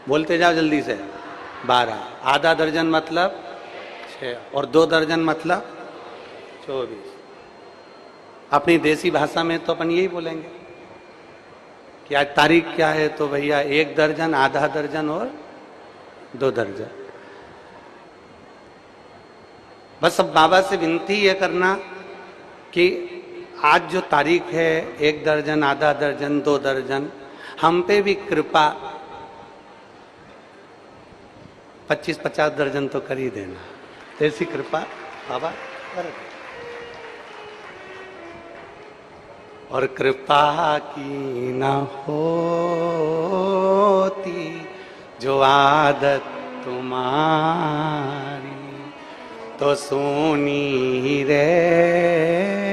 बोलते जाओ जल्दी से। 12। आधा दर्जन मतलब 6 और 2 दर्जन मतलब 24। अपनी देसी भाषा में तो अपन यही बोलेंगे कि आज तारीख क्या है, तो भैया 1 दर्जन, आधा दर्जन और 2 दर्जन। बस अब बाबा से विनती ये करना कि आज जो तारीख है 1 दर्जन, आधा दर्जन, 2 दर्जन, हम पे भी कृपा 25-50 दर्जन तो कर ही देना। ऐसी कृपा बाबा कर दे। और कृपा की न होती जो आदत तुम्हारी, तो सोनी रहती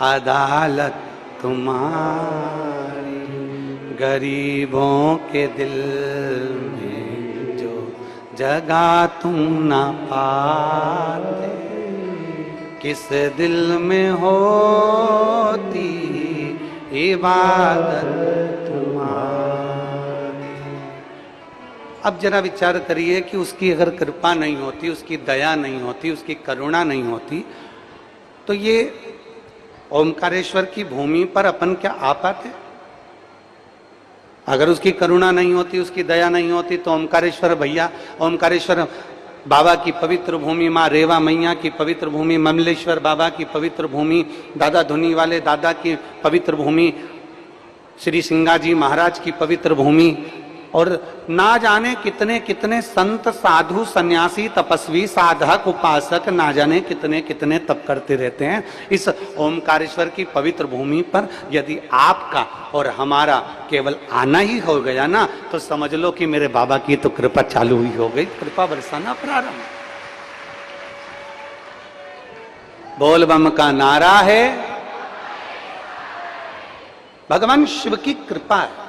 अदालत तुम्हारी। गरीबों के दिल में जो जगह तुम न पाते, किस दिल में होती इबादत तुम्हारी। अब जरा विचार करिए कि उसकी अगर कृपा नहीं होती, उसकी दया नहीं होती, उसकी करुणा नहीं होती, तो ये ओमकारेश्वर की भूमि पर अपन क्या आ पाते? अगर उसकी करुणा नहीं होती, उसकी दया नहीं होती, तो ओमकारेश्वर भैया, ओमकारेश्वर बाबा की पवित्र भूमि, माँ रेवा मैया की पवित्र भूमि, ममलेश्वर बाबा की पवित्र भूमि, दादा धुनी वाले दादा की पवित्र भूमि, श्री सिंगाजी महाराज की पवित्र भूमि, और ना जाने कितने कितने संत साधु सन्यासी तपस्वी साधक उपासक ना जाने कितने कितने तप करते रहते हैं इस ओमकारेश्वर की पवित्र भूमि पर। यदि आपका और हमारा केवल आना ही हो गया ना, तो समझ लो कि मेरे बाबा की तो कृपा चालू ही हो गई, कृपा बरसाना प्रारंभ। बोल बम का नारा है, भगवान शिव की कृपा है।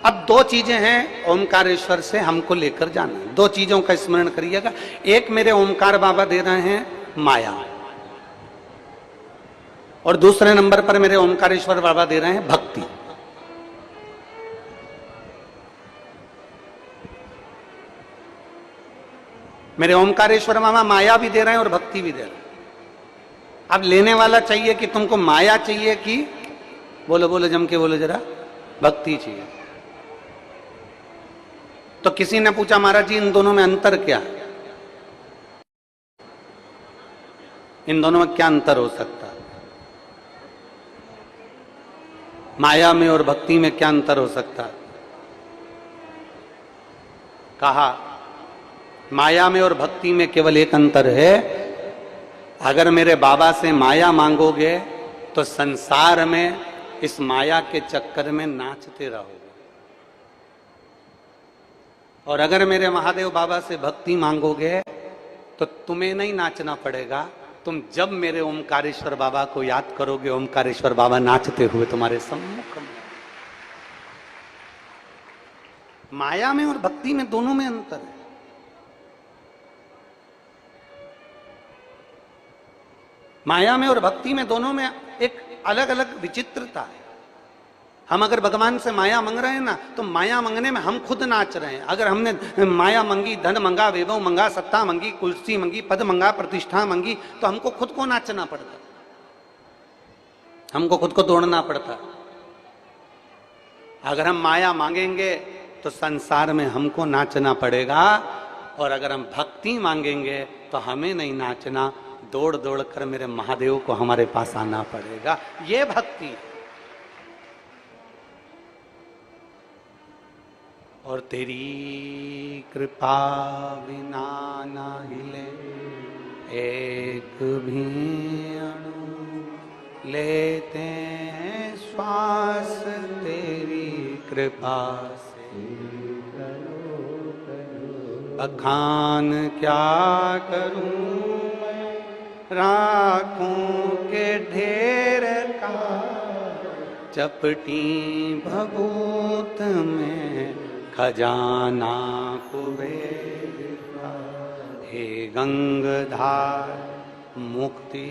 अब 2 चीजें हैं ओमकारेश्वर से हमको लेकर जाना है। 2 चीजों का स्मरण करिएगा। एक मेरे ओमकार बाबा दे रहे हैं माया, और दूसरे नंबर पर मेरे ओमकारेश्वर बाबा दे रहे हैं भक्ति। मेरे ओमकारेश्वर बाबा माया भी दे रहे हैं और भक्ति भी दे रहे हैं। अब लेने वाला चाहिए कि तुमको माया चाहिए कि, बोलो बोलो जम के बोलो जरा, भक्ति चाहिए। तो किसी ने पूछा महाराज जी इन दोनों में अंतर क्या है? इन दोनों में क्या अंतर हो सकता है? माया में और भक्ति में क्या अंतर हो सकता है? कहा माया में और भक्ति में केवल एक अंतर है, अगर मेरे बाबा से माया मांगोगे तो संसार में इस माया के चक्कर में नाचते रहोगे, और अगर मेरे महादेव बाबा से भक्ति मांगोगे तो तुम्हें नहीं नाचना पड़ेगा। तुम जब मेरे ओमकारेश्वर बाबा को याद करोगे, ओमकारेश्वर बाबा नाचते हुए तुम्हारे सम्मुख में। माया में और भक्ति में दोनों में अंतर है। माया में और भक्ति में दोनों में एक अलग अलग विचित्रता है। हम अगर भगवान से माया मांग रहे हैं ना, तो माया मांगने में हम खुद नाच रहे हैं। अगर हमने माया मांगी, धन मांगा, वैभव मांगा, सत्ता मांगी, कुर्सी मांगी, पद मांगा, प्रतिष्ठा मांगी, तो हमको खुद को नाचना पड़ता, हमको खुद को तोड़ना पड़ता। अगर हम माया मांगेंगे तो संसार में हमको नाचना पड़ेगा, और अगर हम भक्ति मांगेंगे तो हमें नहीं नाचना, दौड़ दौड़ कर मेरे महादेव को हमारे पास आना पड़ेगा। ये भक्ति है। और तेरी कृपा बिना ना हिले एक भी अणु, लेते हैं श्वास तेरी कृपा से। बखान क्या करूं मैं राखों के ढेर का, चपटी भभूत में खजाना कुबेर का। हे गंगधार मुक्ति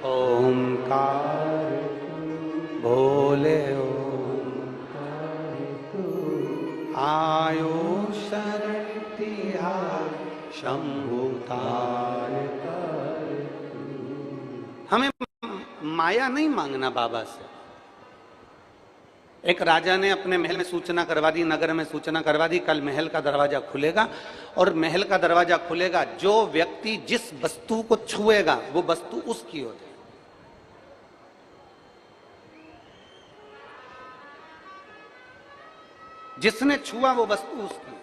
ओमकार, भोले ओमकार। आयो शरण तिहार शंभु तारक। हमें माया नहीं मांगना बाबा से। एक राजा ने अपने महल में सूचना करवा दी, नगर में सूचना करवा दी, कल महल का दरवाजा खुलेगा, और महल का दरवाजा खुलेगा, जो व्यक्ति जिस वस्तु को छुएगा वो वस्तु उसकी हो जाए। जिसने छुआ वो वस्तु उसकी।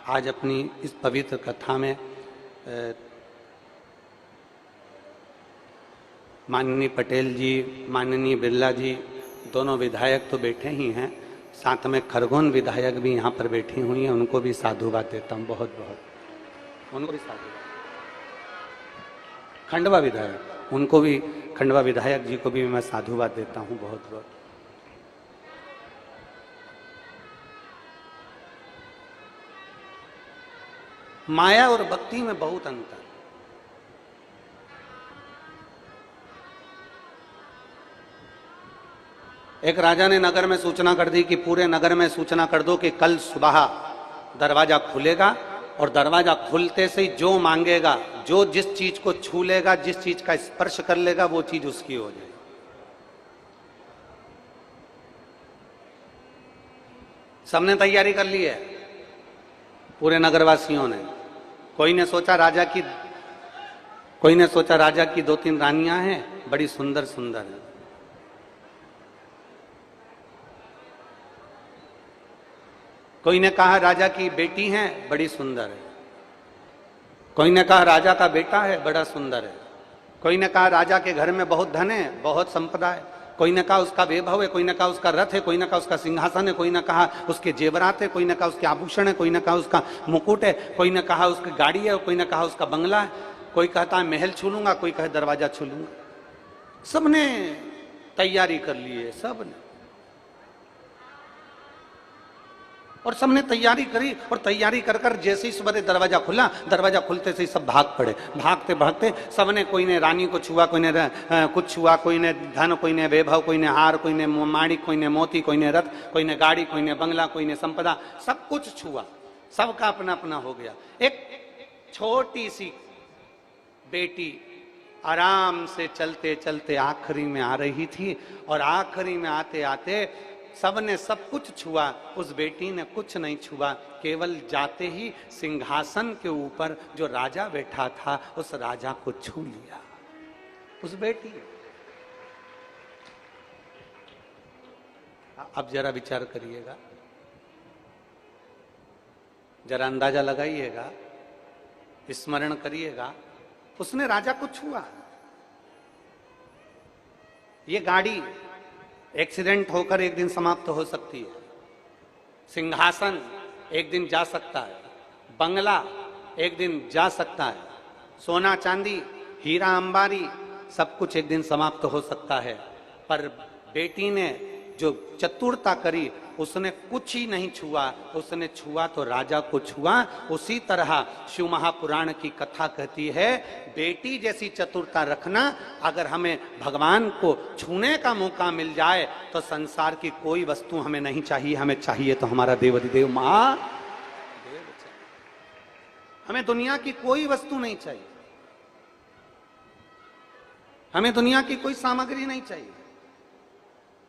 आज अपनी इस पवित्र कथा में माननीय पटेल जी, माननीय बिरला जी, दोनों विधायक तो बैठे ही हैं, साथ में खरगोन विधायक भी यहाँ पर बैठी हुई हैं, उनको भी साधुवाद देता हूँ बहुत बहुत। उनको भी साधुवाद। खंडवा विधायक, उनको भी, खंडवा विधायक जी को भी मैं साधुवाद देता हूँ बहुत बहुत। माया और भक्ति में बहुत अंतर। एक राजा ने नगर में सूचना कर दी कि पूरे नगर में सूचना कर दो कि कल सुबह दरवाजा खुलेगा, और दरवाजा खुलते से ही जो मांगेगा, जो जिस चीज को छू लेगा, जिस चीज का स्पर्श कर लेगा, वो चीज उसकी हो जाएगी। सबने तैयारी कर ली है, पूरे नगरवासियों ने। कोई ने सोचा राजा की 2-3 रानियां हैं, बड़ी सुंदर सुंदर है। कोई ने कहा राजा की बेटी है, बड़ी सुंदर है। कोई ने कहा राजा का बेटा है, बड़ा सुंदर है। कोई ने कहा राजा के घर में बहुत धन है, बहुत संपदा है। कोई ने कहा उसका वैभव है, कोई ने कहा उसका रथ है, कोई ने कहा उसका सिंहासन है, कोई ने कहा उसके जेवरात है, कोई ने कहा उसके आभूषण है, कोई ने कहा उसका मुकुट है, कोई ने कहा उसकी गाड़ी है, कोई ने कहा उसका बंगला है। कोई कहता है महल छू लूंगा, कोई कहे दरवाजा छू लूंगा। सबने तैयारी कर ली है, सबने। और सबने तैयारी करी, और तैयारी कर कर जैसे ही सुबह दरवाजा खुला, दरवाजा खुलते से ही सब भाग पड़े। भागते भागते सबने, कोई ने रानी को छुआ, कोई ने कुछ छुआ, कोई ने धन, कोई ने वैभव, कोई ने हार, कोई ने माणिक, कोई ने मोती, कोई ने रथ, कोई ने गाड़ी, कोई ने बंगला, कोई ने संपदा, सब कुछ छुआ। सबका अपना अपना हो गया। एक छोटी सी बेटी आराम से चलते चलते आखिरी में आ रही थी, और आखिरी में आते आते सबने सब कुछ छुआ, उस बेटी ने कुछ नहीं छुआ। केवल जाते ही सिंहासन के ऊपर जो राजा बैठा था, उस राजा को छू लिया उस बेटी। अब जरा विचार करिएगा, जरा अंदाजा लगाइएगा, स्मरण करिएगा, उसने राजा को छुआ। ये गाड़ी एक्सीडेंट होकर एक दिन समाप्त हो सकती है, सिंहासन एक दिन जा सकता है, बंगला एक दिन जा सकता है, सोना चांदी, हीरा अंबारी, सब कुछ एक दिन समाप्त हो सकता है। पर बेटी ने जो चतुरता करी, उसने कुछ ही नहीं छुआ, उसने छुआ तो राजा को छुआ। उसी तरह शिव महापुराण की कथा कहती है, बेटी जैसी चतुरता रखना। अगर हमें भगवान को छूने का मौका मिल जाए तो संसार की कोई वस्तु हमें नहीं चाहिए, हमें चाहिए तो हमारा देवाधिदेव महादेव चाहिए। हमें दुनिया की कोई वस्तु नहीं चाहिए, हमें दुनिया की कोई सामग्री नहीं चाहिए।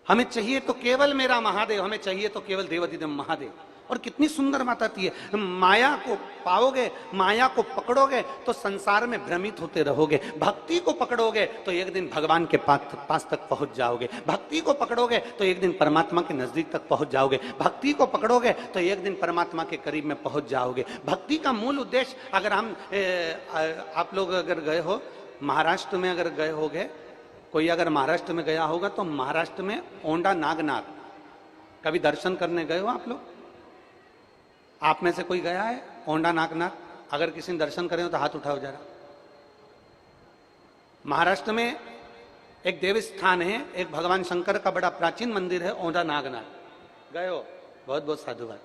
हमें चाहिए तो केवल मेरा महादेव, हमें चाहिए तो केवल देवाधिदेव महादेव। और कितनी सुंदर बात आती है, माया को पाओगे, माया को पकड़ोगे तो संसार में भ्रमित होते रहोगे। भक्ति को पकड़ोगे तो एक दिन भगवान के पास तक पहुंच जाओगे। भक्ति को पकड़ोगे तो एक दिन परमात्मा के नजदीक तक पहुंच जाओगे। भक्ति को पकड़ोगे तो एक दिन परमात्मा के करीब में पहुंच जाओगे। भक्ति का मूल उद्देश्य, अगर हम आप लोग अगर गए हो महाराष्ट्र में, अगर गए होगे, कोई अगर महाराष्ट्र में गया होगा तो महाराष्ट्र में ओंडा नागनाथ, कभी दर्शन करने गए हो आप लोग? आप में से कोई गया है ओंडा नागनाथ? अगर किसी ने दर्शन करे हो तो हाथ उठाओ जरा। महाराष्ट्र में एक देव स्थान है, एक भगवान शंकर का बड़ा प्राचीन मंदिर है, ओंडा नागनाथ। गए हो? बहुत बहुत साधुवाद।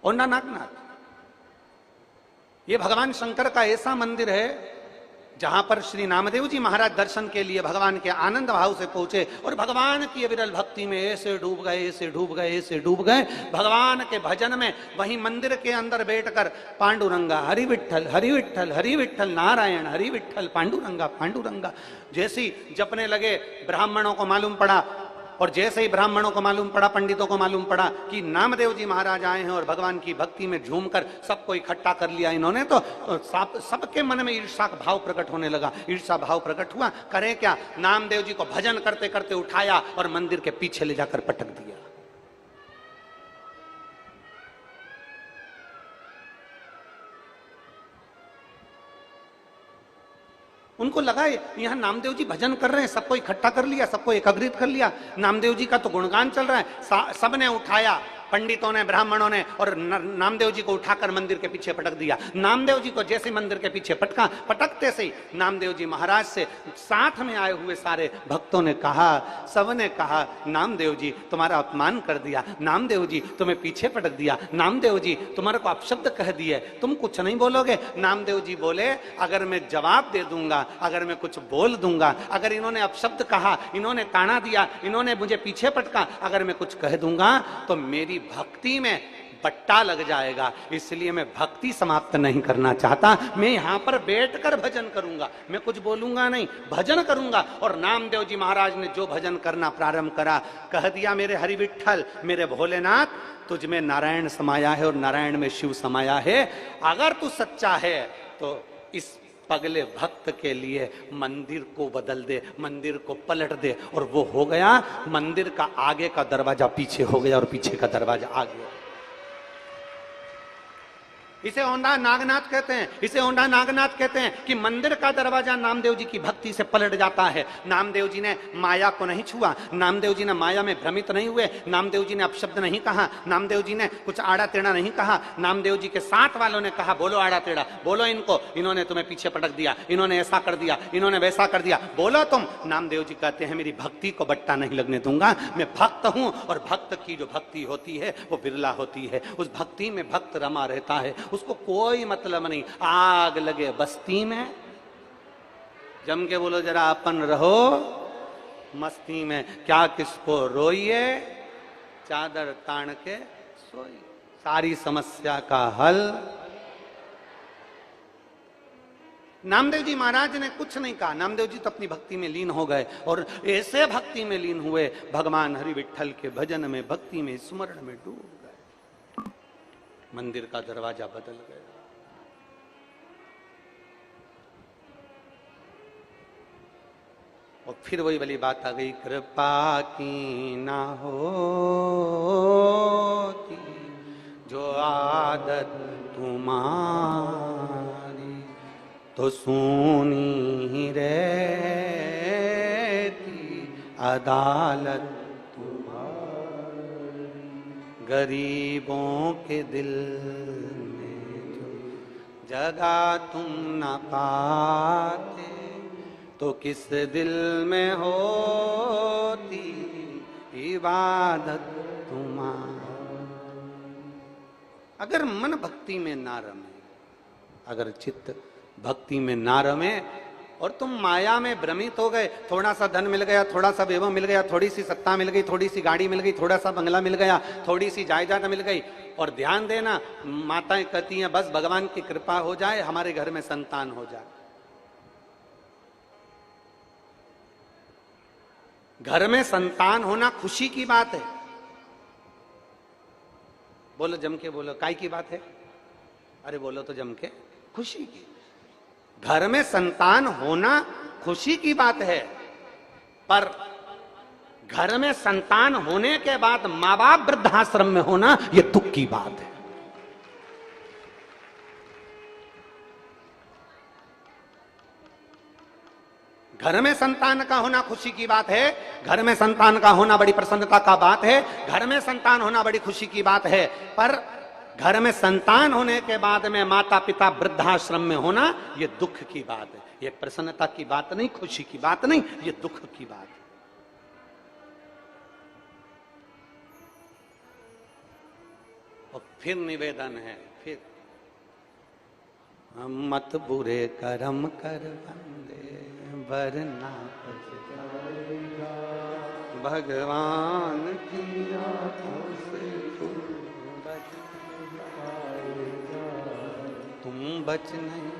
ओंडा नागनाथ ये भगवान शंकर का ऐसा मंदिर है जहां पर श्री नामदेव जी महाराज दर्शन के लिए भगवान के आनंद भाव से पहुंचे और भगवान की विरल भक्ति में ऐसे डूब गए, ऐसे डूब गए, ऐसे डूब गए, भगवान के भजन में। वहीं मंदिर के अंदर बैठकर पांडुरंगा हरि विठ्ठल हरि विठ्ठल हरि विठ्ठल नारायण हरि विठ्ठल पांडुरंगा पांडुरंगा जैसी जपने लगे। ब्राह्मणों को मालूम पड़ा, और जैसे ही ब्राह्मणों को मालूम पड़ा, पंडितों को मालूम पड़ा कि नामदेव जी महाराज आए हैं और भगवान की भक्ति में झूमकर सबको इकट्ठा कर लिया इन्होंने, तो सबके मन में ईर्षा का भाव प्रकट होने लगा। ईर्षा भाव प्रकट हुआ, करें क्या, नामदेव जी को भजन करते करते उठाया और मंदिर के पीछे ले जाकर पटक दिया। उनको लगा यहां नामदेव जी भजन कर रहे हैं, सबको इकट्ठा कर लिया, सबको एकत्रित कर लिया, नामदेव जी का तो गुणगान चल रहा है। सबने उठाया, पंडितों ने, ब्राह्मणों ने, और नामदेव जी को उठाकर मंदिर के पीछे पटक दिया। नामदेव जी को जैसे मंदिर के पीछे पटका, पटकते से ही नामदेव जी महाराज से साथ में आए हुए सारे भक्तों ने कहा, सबने कहा, नामदेव जी तुम्हारा अपमान कर दिया, नामदेव जी तुम्हें पीछे पटक दिया, नामदेव जी तुम्हारे को अपशब्द कह दिए, तुम कुछ नहीं बोलोगे। नामदेव जी बोले, अगर मैं जवाब दे दूंगा, अगर मैं कुछ बोल दूंगा, अगर इन्होंने अपशब्द कहा, इन्होंने ताना दिया, इन्होंने मुझे पीछे पटका, अगर मैं कुछ कह दूंगा तो मेरी भक्ति में बट्टा लग जाएगा, इसलिए मैं भक्ति समाप्त नहीं करना चाहता। मैं यहां पर बैठकर भजन करूंगा, मैं कुछ बोलूंगा नहीं, भजन करूंगा। और नामदेव जी महाराज ने जो भजन करना प्रारंभ करा, कह दिया, मेरे हरि विठ्ठल, मेरे भोलेनाथ, तुझ में नारायण समाया है और नारायण में शिव समाया है। अगर तू सच्चा है तो इस पगले भक्त के लिए मंदिर को बदल दे, मंदिर को पलट दे। और वो हो गया, मंदिर का आगे का दरवाजा पीछे हो गया और पीछे का दरवाजा आगे। इसे औंधा नागनाथ कहते हैं, इसे औंधा नागनाथ कहते हैं कि मंदिर का दरवाजा नामदेव जी की भक्ति से पलट जाता है। नामदेव जी ने माया को नहीं छुआ, नामदेव जी ने माया में भ्रमित नहीं हुए, नामदेव जी ने अपशब्द नहीं कहा, नामदेव जी ने कुछ आड़ा टेढ़ा नहीं कहा। नामदेव जी के साथ वालों ने कहा, बोलो आड़ा टेढ़ा, बोलो इनको, इन्होंने तुम्हें पीछे पटक दिया, इन्होंने ऐसा कर दिया, इन्होंने वैसा कर दिया, बोलो तुम। नामदेव जी कहते हैं, मेरी भक्ति को बट्टा नहीं लगने दूंगा, मैं भक्त हूं, और भक्त की जो भक्ति होती है वो बिरला होती है। उस भक्ति में भक्त रमा रहता है, उसको कोई मतलब नहीं। आग लगे बस्ती में, जम के बोलो जरा, अपन रहो मस्ती में, क्या किसको रोइए, चादर तान के सोइए, सारी समस्या का हल। नामदेव जी महाराज ने कुछ नहीं कहा, नामदेव जी तो अपनी भक्ति में लीन हो गए, और ऐसे भक्ति में लीन हुए, भगवान हरि विठ्ठल के भजन में, भक्ति में, स्मरण में डूब गए। मंदिर का दरवाजा बदल गया। और फिर वही वाली बात आ गई, कृपा की ना होती जो आदत तुम्हारी, तो सुनी ही रहती अदालत तुम्हारी। गरीबों के दिल में जो जगह तुम न पाते, तो किस दिल में होती इबादत तुम्हारी। अगर मन भक्ति में ना रमे, अगर चित्त भक्ति में ना रमे, और तुम माया में भ्रमित हो गए, थोड़ा सा धन मिल गया, थोड़ा सा वैभव मिल गया, थोड़ी सी सत्ता मिल गई, थोड़ी सी गाड़ी मिल गई, थोड़ा सा बंगला मिल गया, थोड़ी सी जायदाद मिल गई, और ध्यान देना, माताएं कहती हैं, बस भगवान की कृपा हो जाए, हमारे घर में संतान हो जाए। घर में संतान होना खुशी की बात है। बोलो जम के, बोलो काय की बात है? अरे बोलो तो जम के, खुशी की। घर में संतान होना खुशी की बात है, पर घर में संतान होने के बाद मां बाप वृद्धाश्रम में होना यह दुख की बात है। घर में संतान का होना खुशी की बात है, घर में संतान का होना बड़ी प्रसन्नता का बात है, घर में संतान होना बड़ी खुशी की बात है, पर घर में संतान होने के बाद में माता पिता वृद्धाश्रम में होना यह दुख की बात है। यह प्रसन्नता की बात नहीं, खुशी की बात नहीं, यह दुख की बात है। और फिर निवेदन है, फिर मत बुरे कर्म कर बंदे वरना पछताएगा, भगवान की आँखों से तुम बच नहीं।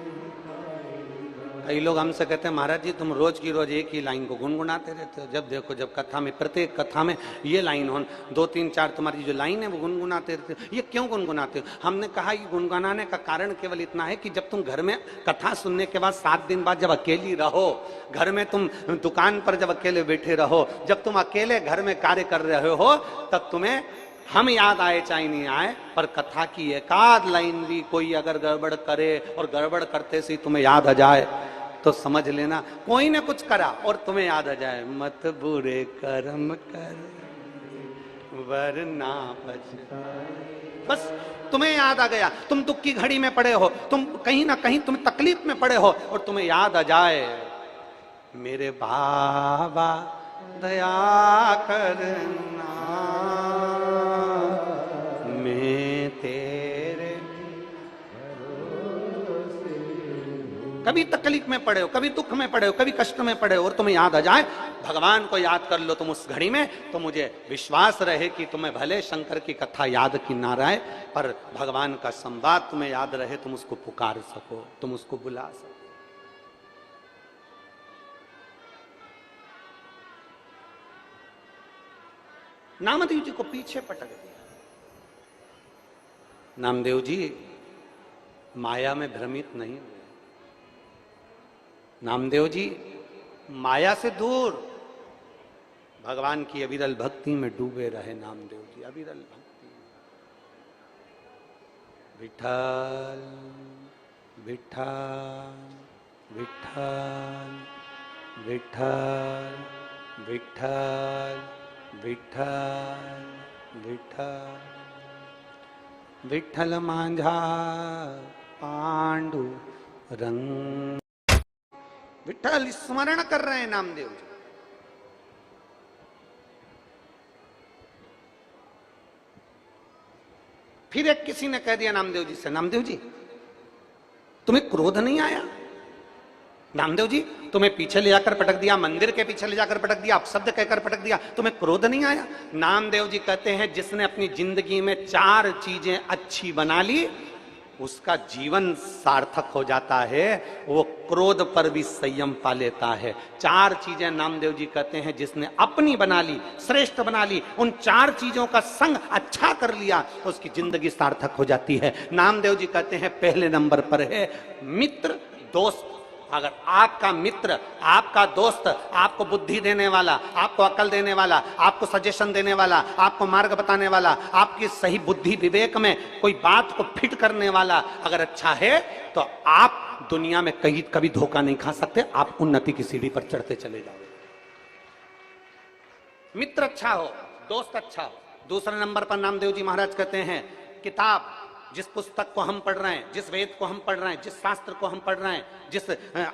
कई लोग हमसे कहते हैं महाराज जी तुम रोज की रोज एक ही लाइन को गुनगुनाते रहते हो, जब देखो जब कथा में, प्रत्येक कथा में ये लाइन हो, 2 3 4 तुम्हारी जो लाइन है वो गुनगुनाते रहते हो, ये क्यों गुनगुनाते हो? हमने कहा कि गुनगुनाने का कारण केवल इतना है कि जब तुम घर में कथा सुनने के बाद 7 दिन बाद जब अकेली रहो, घर में तुम दुकान पर जब अकेले बैठे रहो, जब तुम अकेले घर में कार्य कर रहे हो, तब तुम्हें हम याद आए चाहे नहीं आए, पर कथा की एकाध लाइन भी कोई अगर गड़बड़ करे और गड़बड़ करते से तुम्हें याद आ जाए तो समझ लेना कोई ने कुछ करा और तुम्हें याद आ जाए, मत बुरे कर्म कर वरना पछताए। बस तुम्हें याद आ गया, तुम दुख की घड़ी में पड़े हो, तुम कहीं ना कहीं तुम तकलीफ में पड़े हो और तुम्हें याद आ जाए, मेरे बाबा दया करना मैं तेरे। कभी तकलीफ में पड़े हो, कभी दुख में पड़े हो, कभी कष्ट में पड़े हो और तुम्हें याद आ जाए, भगवान को याद कर लो तुम उस घड़ी में, तो मुझे विश्वास रहे कि तुम्हें भले शंकर की कथा याद की ना रहे, पर भगवान का संवाद तुम्हें याद रहे, तुम उसको पुकार सको, तुम उसको बुला सको। नामदेव जी को पीछे पटक दिया। नामदेव जी माया में भ्रमित नहीं हुए, नामदेव जी माया से दूर भगवान की अविरल भक्ति में डूबे रहे। नामदेव जी अविरल भक्ति, विठल विठल विठल विठल विठल विठल विठल विठल मांझा पांडु रंग, विठल स्मरण कर रहे हैं नामदेव जी। फिर एक किसी ने कह दिया नामदेव जी से, नामदेव जी तुम्हें क्रोध नहीं आया? नामदेव जी तुम्हें पीछे ले जाकर पटक दिया, मंदिर के पीछे ले जाकर पटक दिया, अपशब्द कहकर पटक दिया, तुम्हें क्रोध नहीं आया? नामदेव जी कहते हैं जिसने अपनी जिंदगी में 4 चीजें अच्छी बना ली उसका जीवन सार्थक हो जाता है, वो क्रोध पर भी संयम पा लेता है। 4 चीजें नामदेव जी कहते हैं जिसने अपनी बना ली, श्रेष्ठ बना ली, उन 4 चीजों का संग अच्छा कर लिया तो उसकी जिंदगी सार्थक हो जाती है। नामदेव जी कहते हैं पहले नंबर पर है मित्र दोस्त। अगर आपका मित्र, आपका दोस्त, आपको बुद्धि देने वाला, आपको अकल देने वाला, आपको सजेशन देने वाला, आपको मार्ग बताने वाला, आपकी सही बुद्धि विवेक में कोई बात को फिट करने वाला अगर अच्छा है तो आप दुनिया में कभी धोखा नहीं खा सकते, आप उन्नति की सीढ़ी पर चढ़ते चले जाओगे। मित्र अच्छा हो, दोस्त अच्छा हो। दूसरे नंबर पर नामदेव जी महाराज कहते हैं किताब, जिस पुस्तक को हम पढ़ रहे हैं, जिस वेद को हम पढ़ रहे हैं, जिस शास्त्र को हम पढ़ रहे हैं, जिस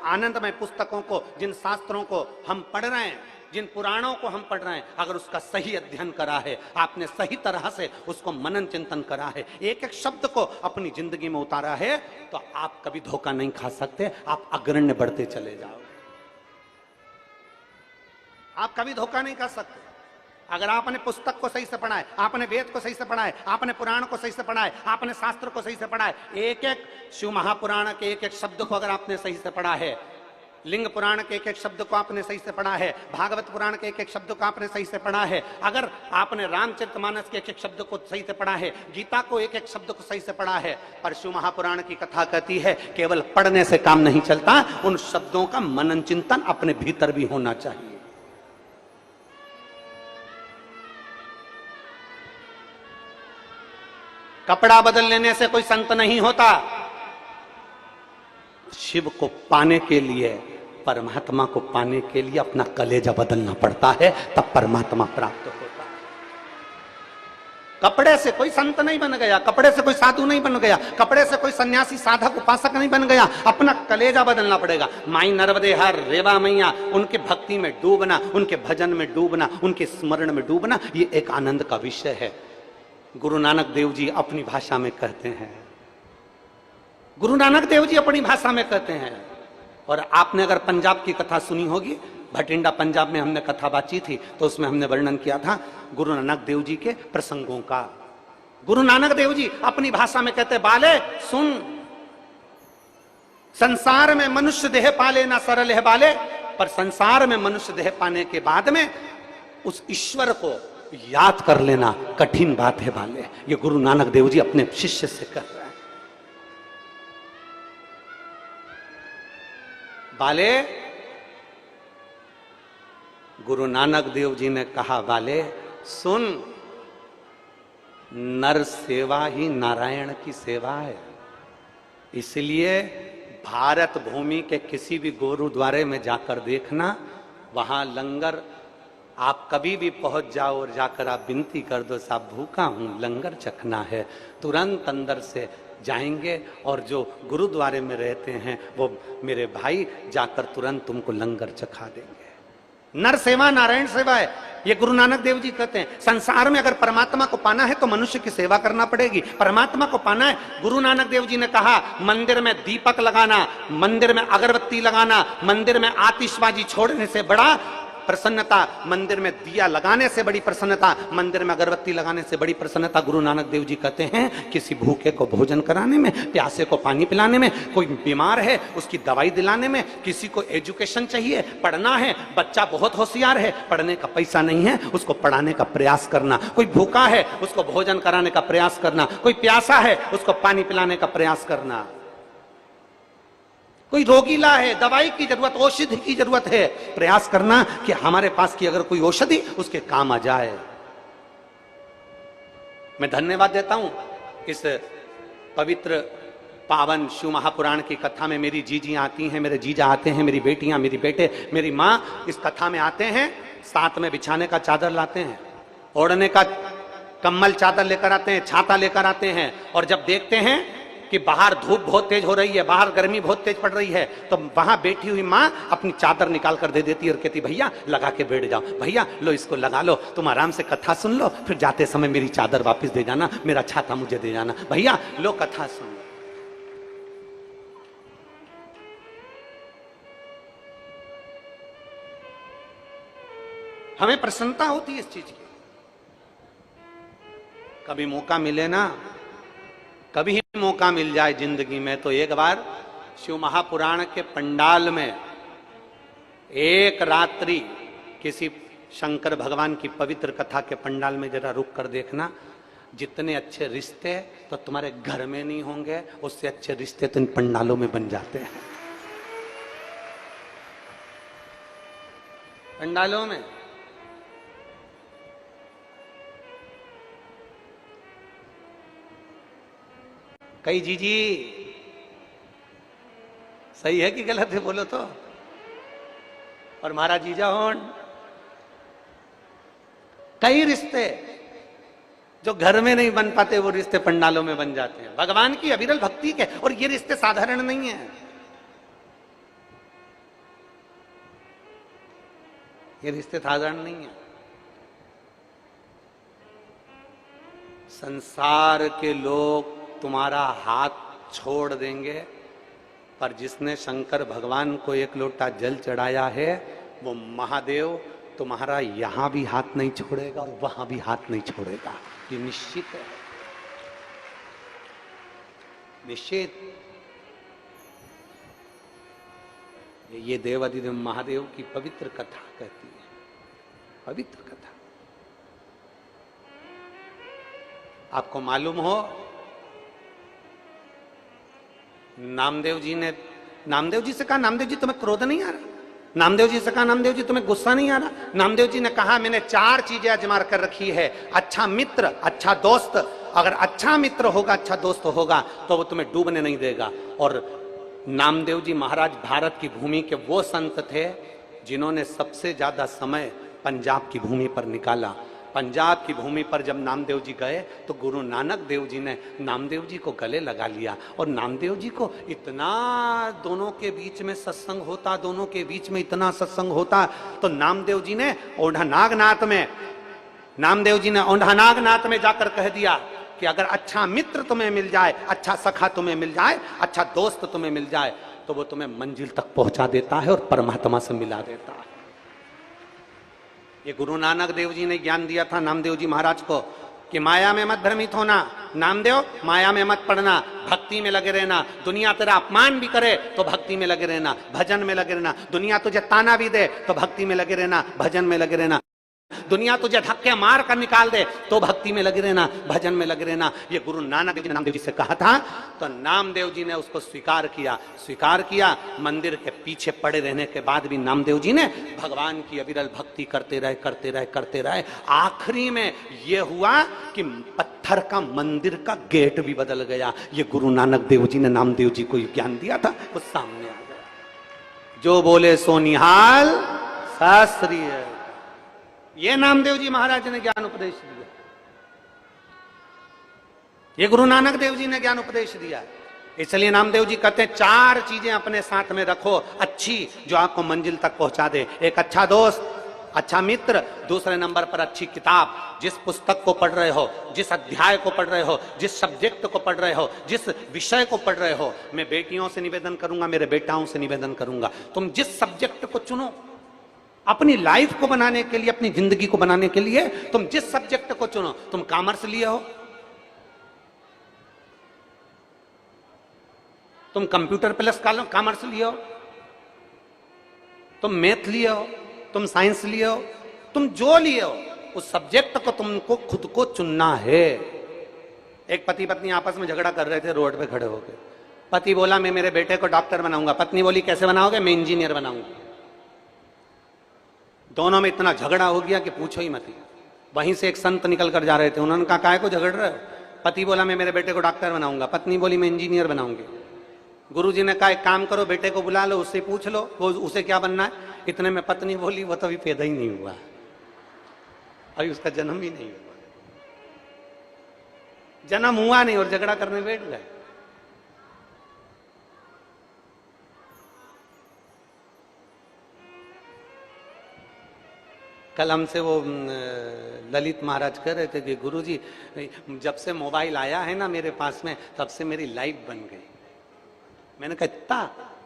आनंदमय पुस्तकों को, जिन शास्त्रों को हम पढ़ रहे हैं, जिन पुराणों को हम पढ़ रहे हैं, अगर उसका सही अध्ययन करा है, आपने सही तरह से उसको मनन चिंतन करा है, एक एक शब्द को अपनी जिंदगी में उतारा है, तो आप कभी धोखा नहीं खा सकते, आप अग्रण्य बढ़ते चले जाओगे। आप कभी धोखा नहीं खा सकते। अगर आपने पुस्तक को सही से पढ़ा है, आपने वेद को सही से पढ़ा है, आपने पुराण को सही से पढ़ा है, आपने शास्त्र को सही से पढ़ा है, एक एक शिव महापुराण के एक एक शब्द को अगर आपने सही से पढ़ा है, लिंग पुराण के एक एक शब्द को आपने सही से पढ़ा है, भागवत पुराण के एक एक शब्द को आपने सही से पढ़ा है, अगर आपने रामचरितमानस के एक एक शब्द को सही से पढ़ा है, गीता को एक एक शब्द को सही से पढ़ा है, पर शिव महापुराण की कथा कहती है केवल पढ़ने से काम नहीं चलता, उन शब्दों का मनन चिंतन अपने भीतर भी होना चाहिए। कपड़ा बदल लेने से कोई संत नहीं होता। शिव को पाने के लिए, परमात्मा को पाने के लिए अपना कलेजा बदलना पड़ता है, तब परमात्मा प्राप्त होता है। कपड़े से कोई संत नहीं बन गया, कपड़े से कोई साधु नहीं बन गया, कपड़े से कोई सन्यासी साधक उपासक नहीं बन गया, अपना कलेजा बदलना पड़ेगा। माई नर्मदे हर रेवा मैया, उनके भक्ति में डूबना, उनके भजन में डूबना, उनके स्मरण में डूबना, ये एक आनंद का विषय है। गुरु नानक देव जी अपनी भाषा में कहते हैं, गुरु नानक देव जी अपनी भाषा में कहते हैं। और आपने अगर पंजाब की कथा सुनी होगी, भटिंडा पंजाब में हमने कथा बातचीत थी, तो उसमें हमने वर्णन किया था गुरु नानक देव जी के प्रसंगों का। गुरु नानक देव जी अपनी भाषा में कहते, बाले सुन, संसार में मनुष्य देह पाले ना सरल है बाले, पर संसार में मनुष्य देह पाने के बाद में उस ईश्वर को याद कर लेना कठिन बात है बाले। ये गुरु नानक देव जी अपने शिष्य से कह रहे हैं। बाले, गुरु नानक देव जी ने कहा, बाले सुन, नर सेवा ही नारायण की सेवा है। इसलिए भारत भूमि के किसी भी गुरुद्वारे में जाकर देखना, वहां लंगर आप कभी भी पहुंच जाओ और जाकर आप विनती कर दो, साहब भूखा हूं, लंगर चखना है, तुरंत अंदर से जाएंगे और जो गुरुद्वारे में रहते हैं वो मेरे भाई जाकर तुरंत तुमको लंगर चखा देंगे। नर सेवा नारायण सेवा है, ये गुरु नानक देव जी कहते हैं। संसार में अगर परमात्मा को पाना है तो मनुष्य की सेवा करना पड़ेगी। परमात्मा को पाना है, गुरु नानक देव जी ने कहा, मंदिर में दीपक लगाना, मंदिर में अगरबत्ती लगाना, मंदिर में आतिशबाजी छोड़ने से बड़ा प्रसन्नता, मंदिर में दिया लगाने से बड़ी प्रसन्नता, मंदिर में अगरबत्ती लगाने से बड़ी प्रसन्नता। गुरु नानक देव जी कहते हैं, किसी भूखे को भोजन कराने में, प्यासे को पानी पिलाने में, कोई बीमार है उसकी दवाई दिलाने में, किसी को एजुकेशन चाहिए, पढ़ना है, बच्चा बहुत होशियार है, पढ़ने का पैसा नहीं है, उसको पढ़ाने का प्रयास करना, कोई भूखा है उसको भोजन कराने का प्रयास करना, कोई प्यासा है उसको पानी पिलाने का प्रयास करना, कोई रोगीला है, दवाई की जरूरत, औषधि की जरूरत है, प्रयास करना कि हमारे पास की अगर कोई औषधि उसके काम आ जाए। मैं धन्यवाद देता हूं इस पवित्र पावन शिव महापुराण की कथा में मेरी जीजियां आती हैं, मेरे जीजा आते हैं, मेरी बेटियां, मेरी बेटे, मेरी मां इस कथा में आते हैं, साथ में बिछाने का चादर लाते हैं, ओढ़ने का कम्बल चादर लेकर आते हैं, छाता लेकर आते हैं। और जब देखते हैं कि बाहर धूप बहुत तेज हो रही है, बाहर गर्मी बहुत तेज पड़ रही है, तो वहां बैठी हुई माँ अपनी चादर निकाल कर दे देती है और कहती, भैया लगा के बैठ जाओ, भैया लो इसको लगा लो, तुम आराम से कथा सुन लो, फिर जाते समय मेरी चादर वापस दे जाना, मेरा छाता मुझे दे जाना, भैया लो कथा सुन। हमें प्रसन्नता होती है इस चीज की। कभी मौका मिले ना, कभी ही मौका मिल जाए जिंदगी में, तो एक बार शिव महापुराण के पंडाल में एक रात्रि किसी शंकर भगवान की पवित्र कथा के पंडाल में जरा रुक कर देखना। जितने अच्छे रिश्ते तो तुम्हारे घर में नहीं होंगे, उससे अच्छे रिश्ते तो इन पंडालों में बन जाते हैं। पंडालों में कई जीजी, सही है कि गलत है बोलो तो, और हमारा जीजा होन, कई रिश्ते जो घर में नहीं बन पाते वो रिश्ते पंडालों में बन जाते हैं, भगवान की अविरल भक्ति के। और ये रिश्ते साधारण नहीं है, ये रिश्ते साधारण नहीं है। संसार के लोग तुम्हारा हाथ छोड़ देंगे, पर जिसने शंकर भगवान को एक लोटा जल चढ़ाया है वो महादेव तुम्हारा यहां भी हाथ नहीं छोड़ेगा और वहां भी हाथ नहीं छोड़ेगा, ये निश्चित है, निश्चित। ये देवाधिदेव महादेव की पवित्र कथा कहती है, पवित्र कथा। आपको मालूम हो, नामदेव जी ने, नामदेव जी से कहा, नामदेव जी तुम्हें क्रोध नहीं आ रहा? नामदेव जी से कहा, नामदेव जी तुम्हें गुस्सा नहीं आ रहा? नामदेव जी ने कहा, मैंने 4 चीजें आजमा कर रखी है, अच्छा मित्र, अच्छा दोस्त। अगर अच्छा मित्र होगा, अच्छा दोस्त होगा तो वो तुम्हें डूबने नहीं देगा। और नामदेव जी महाराज भारत की भूमि के वो संत थे जिन्होंने सबसे ज्यादा समय पंजाब की भूमि पर निकाला। पंजाब की भूमि पर जब नामदेव जी गए तो गुरु नानक देव जी ने नामदेव जी को गले लगा लिया। और नामदेव जी को इतना, दोनों के बीच में सत्संग होता, दोनों के बीच में इतना सत्संग होता, तो नामदेव जी ने ओढ़ा नागनाथ में जाकर कह दिया कि अगर अच्छा मित्र तुम्हें मिल जाए, अच्छा सखा तुम्हें मिल जाए, अच्छा दोस्त तुम्हें मिल जाए, तो वो तुम्हें मंजिल तक पहुंचा देता है और परमात्मा से मिला देता है। ये गुरु नानक देव जी ने ज्ञान दिया था नामदेव जी महाराज को कि माया में मत भ्रमित होना, नामदेव माया में मत पड़ना, भक्ति में लगे रहना। दुनिया तेरा अपमान भी करे तो भक्ति में लगे रहना, भजन में लगे रहना। दुनिया तुझे ताना भी दे तो भक्ति में लगे रहना, भजन में लगे रहना। दुनिया तुझे धक्के मार कर निकाल दे तो भक्ति में लगे रहना, भजन में लगे रहना। ये गुरु नानक देव जी ने नामदेव जी से कहा था, तो नामदेव जी ने उसको स्वीकार किया। मंदिर के पीछे पड़े रहने के बाद भी नामदेव जी ने भगवान की अविरल भक्ति करते रहे। आखिरी में यह हुआ कि पत्थर का मंदिर का गेट भी बदल गया। ये गुरु नानक देव जी ने नामदेव जी को ज्ञान दिया था, वो सामने आ गया। जो बोले सो निहाल शास्त्रीय, ये नामदेव जी महाराज ने ज्ञान उपदेश दिया। ये गुरु नानक देव जी ने ज्ञान उपदेश दिया। इसलिए नामदेव जी कहते हैं 4 चीजें अपने साथ में रखो अच्छी, जो आपको मंजिल तक पहुंचा दे। एक अच्छा दोस्त, अच्छा मित्र, दूसरे नंबर पर अच्छी किताब। जिस पुस्तक को पढ़ रहे हो, जिस अध्याय को पढ़ रहे हो, जिस सब्जेक्ट को पढ़ रहे हो, जिस विषय को पढ़ रहे हो, मैं बेटियों से निवेदन करूंगा, मेरे बेटाओं से निवेदन करूंगा, तुम जिस सब्जेक्ट को चुनो अपनी लाइफ को बनाने के लिए, अपनी जिंदगी को बनाने के लिए, तुम जिस सब्जेक्ट को चुनो, तुम कॉमर्स लिए हो, तुम कंप्यूटर प्लस कॉमर्स लिए हो, तुम मैथ लिए हो, तुम साइंस लिए हो, तुम जो लिए हो, उस सब्जेक्ट को तुमको खुद को चुनना है। एक पति पत्नी आपस में झगड़ा कर रहे थे रोड पे खड़े होकर। पति बोला मैं मेरे बेटे को डॉक्टर बनाऊंगा, पत्नी बोली कैसे बनाओगे? मैं इंजीनियर बनाऊंगा। दोनों में इतना झगड़ा हो गया कि पूछो ही मत। वहीं से एक संत निकल कर जा रहे थे, उन्होंने कहा काहे को झगड़ रहे हो? पति बोला मैं मेरे बेटे को डॉक्टर बनाऊंगा, पत्नी बोली मैं इंजीनियर बनाऊंगी। गुरुजी ने कहा एक काम करो, बेटे को बुला लो, उससे पूछ लो वो उसे क्या बनना है। इतने में पत्नी बोली वो तो अभी पैदा ही नहीं हुआ, अभी उसका जन्म ही नहीं हुआ, जन्म हुआ नहीं और झगड़ा करने बैठ गए। कल हमसे वो ललित महाराज कह रहे थे कि गुरुजी जब से मोबाइल आया है ना मेरे पास में, तब से मेरी लाइफ बन गई। मैंने कहा इतना?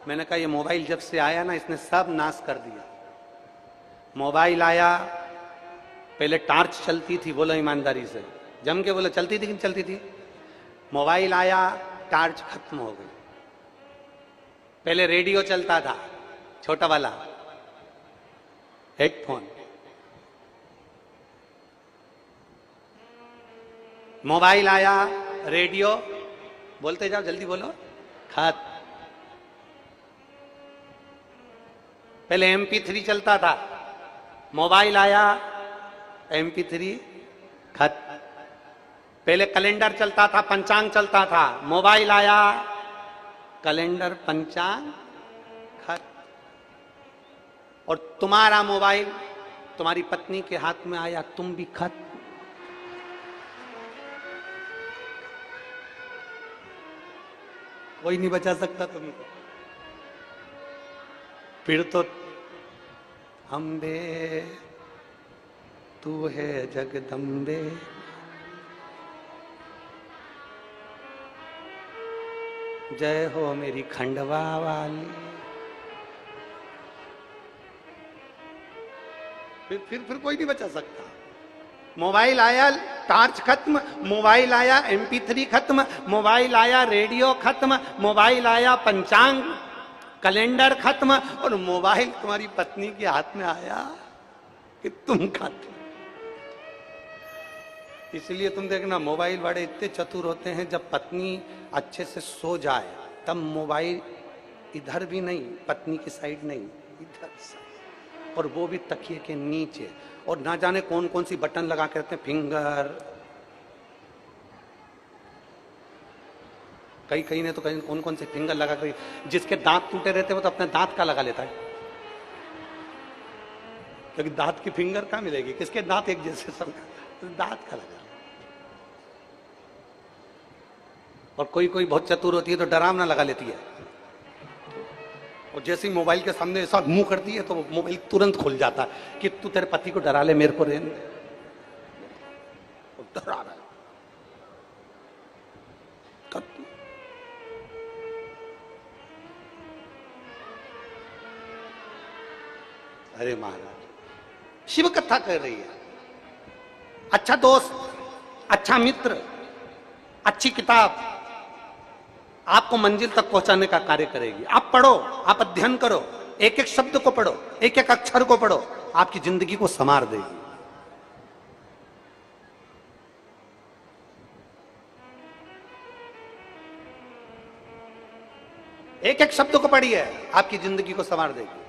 मैंने कहा ये मोबाइल जब से आया ना इसने सब नाश कर दिया। मोबाइल आया, पहले टार्च चलती थी, बोलो ईमानदारी से, जम के बोलो चलती थी कि नहीं चलती थी? मोबाइल आया, टार्च खत्म हो गई। पहले रेडियो चलता था, छोटा वाला हेडफोन। मोबाइल आया, रेडियो, बोलते जाओ जल्दी बोलो, खत। पहले MP3 चलता था, मोबाइल आया, MP3, खत। पहले कैलेंडर चलता था, पंचांग चलता था, मोबाइल आया, कैलेंडर, पंचांग, खत। और तुम्हारा मोबाइल तुम्हारी पत्नी के हाथ में आया, तुम भी खत। कोई नहीं बचा सकता तुमको। फिर तो अम्बे तू है जगदम्बे, जय हो मेरी खंडवा वाली। फिर कोई नहीं बचा सकता। मोबाइल आया, टार्च खत्म, मोबाइल आया, MP3 खत्म, मोबाइल आया, रेडियो खत्म, मोबाइल आया, पंचांग, कैलेंडर खत्म, और मोबाइल तुम्हारी पत्नी के हाथ में आया कि तुम खत्म। इसलिए तुम देखना मोबाइल वाले इतने चतुर होते हैं, जब पत्नी अच्छे से सो जाए तब मोबाइल इधर भी नहीं, पत्नी की साइड नहीं, इधर साइड, और वो भी तकिए के नीचे। और ना जाने कौन कौन सी बटन लगा के रखते हैं, फिंगर, कई ने तो कहीं कौन कौन से फिंगर लगा कर। जिसके दांत टूटे रहते हैं वो तो अपने दांत का लगा लेता है, क्योंकि दांत की फिंगर कहाँ मिलेगी? किसके दांत एक जैसे सब, तो दांत का लगा। और कोई बहुत चतुर होती है तो डरावना लगा लेती है, और जैसे ही मोबाइल के सामने ऐसा मुंह करती है तो मोबाइल तुरंत खुल जाता है कि तू तेरे पति को डरा ले, मेरे को रहने डरा रहा है। अरे महाराज, शिव कथा कर रही है। अच्छा दोस्त, अच्छा मित्र, अच्छी किताब आपको मंजिल तक पहुंचाने का कार्य करेगी। आप पढ़ो, आप अध्ययन करो, एक एक शब्द को पढ़ो, एक एक अक्षर को पढ़ो, आपकी जिंदगी को संवार देगी। एक एक शब्द को पढ़िए, आपकी जिंदगी को संवार देगी।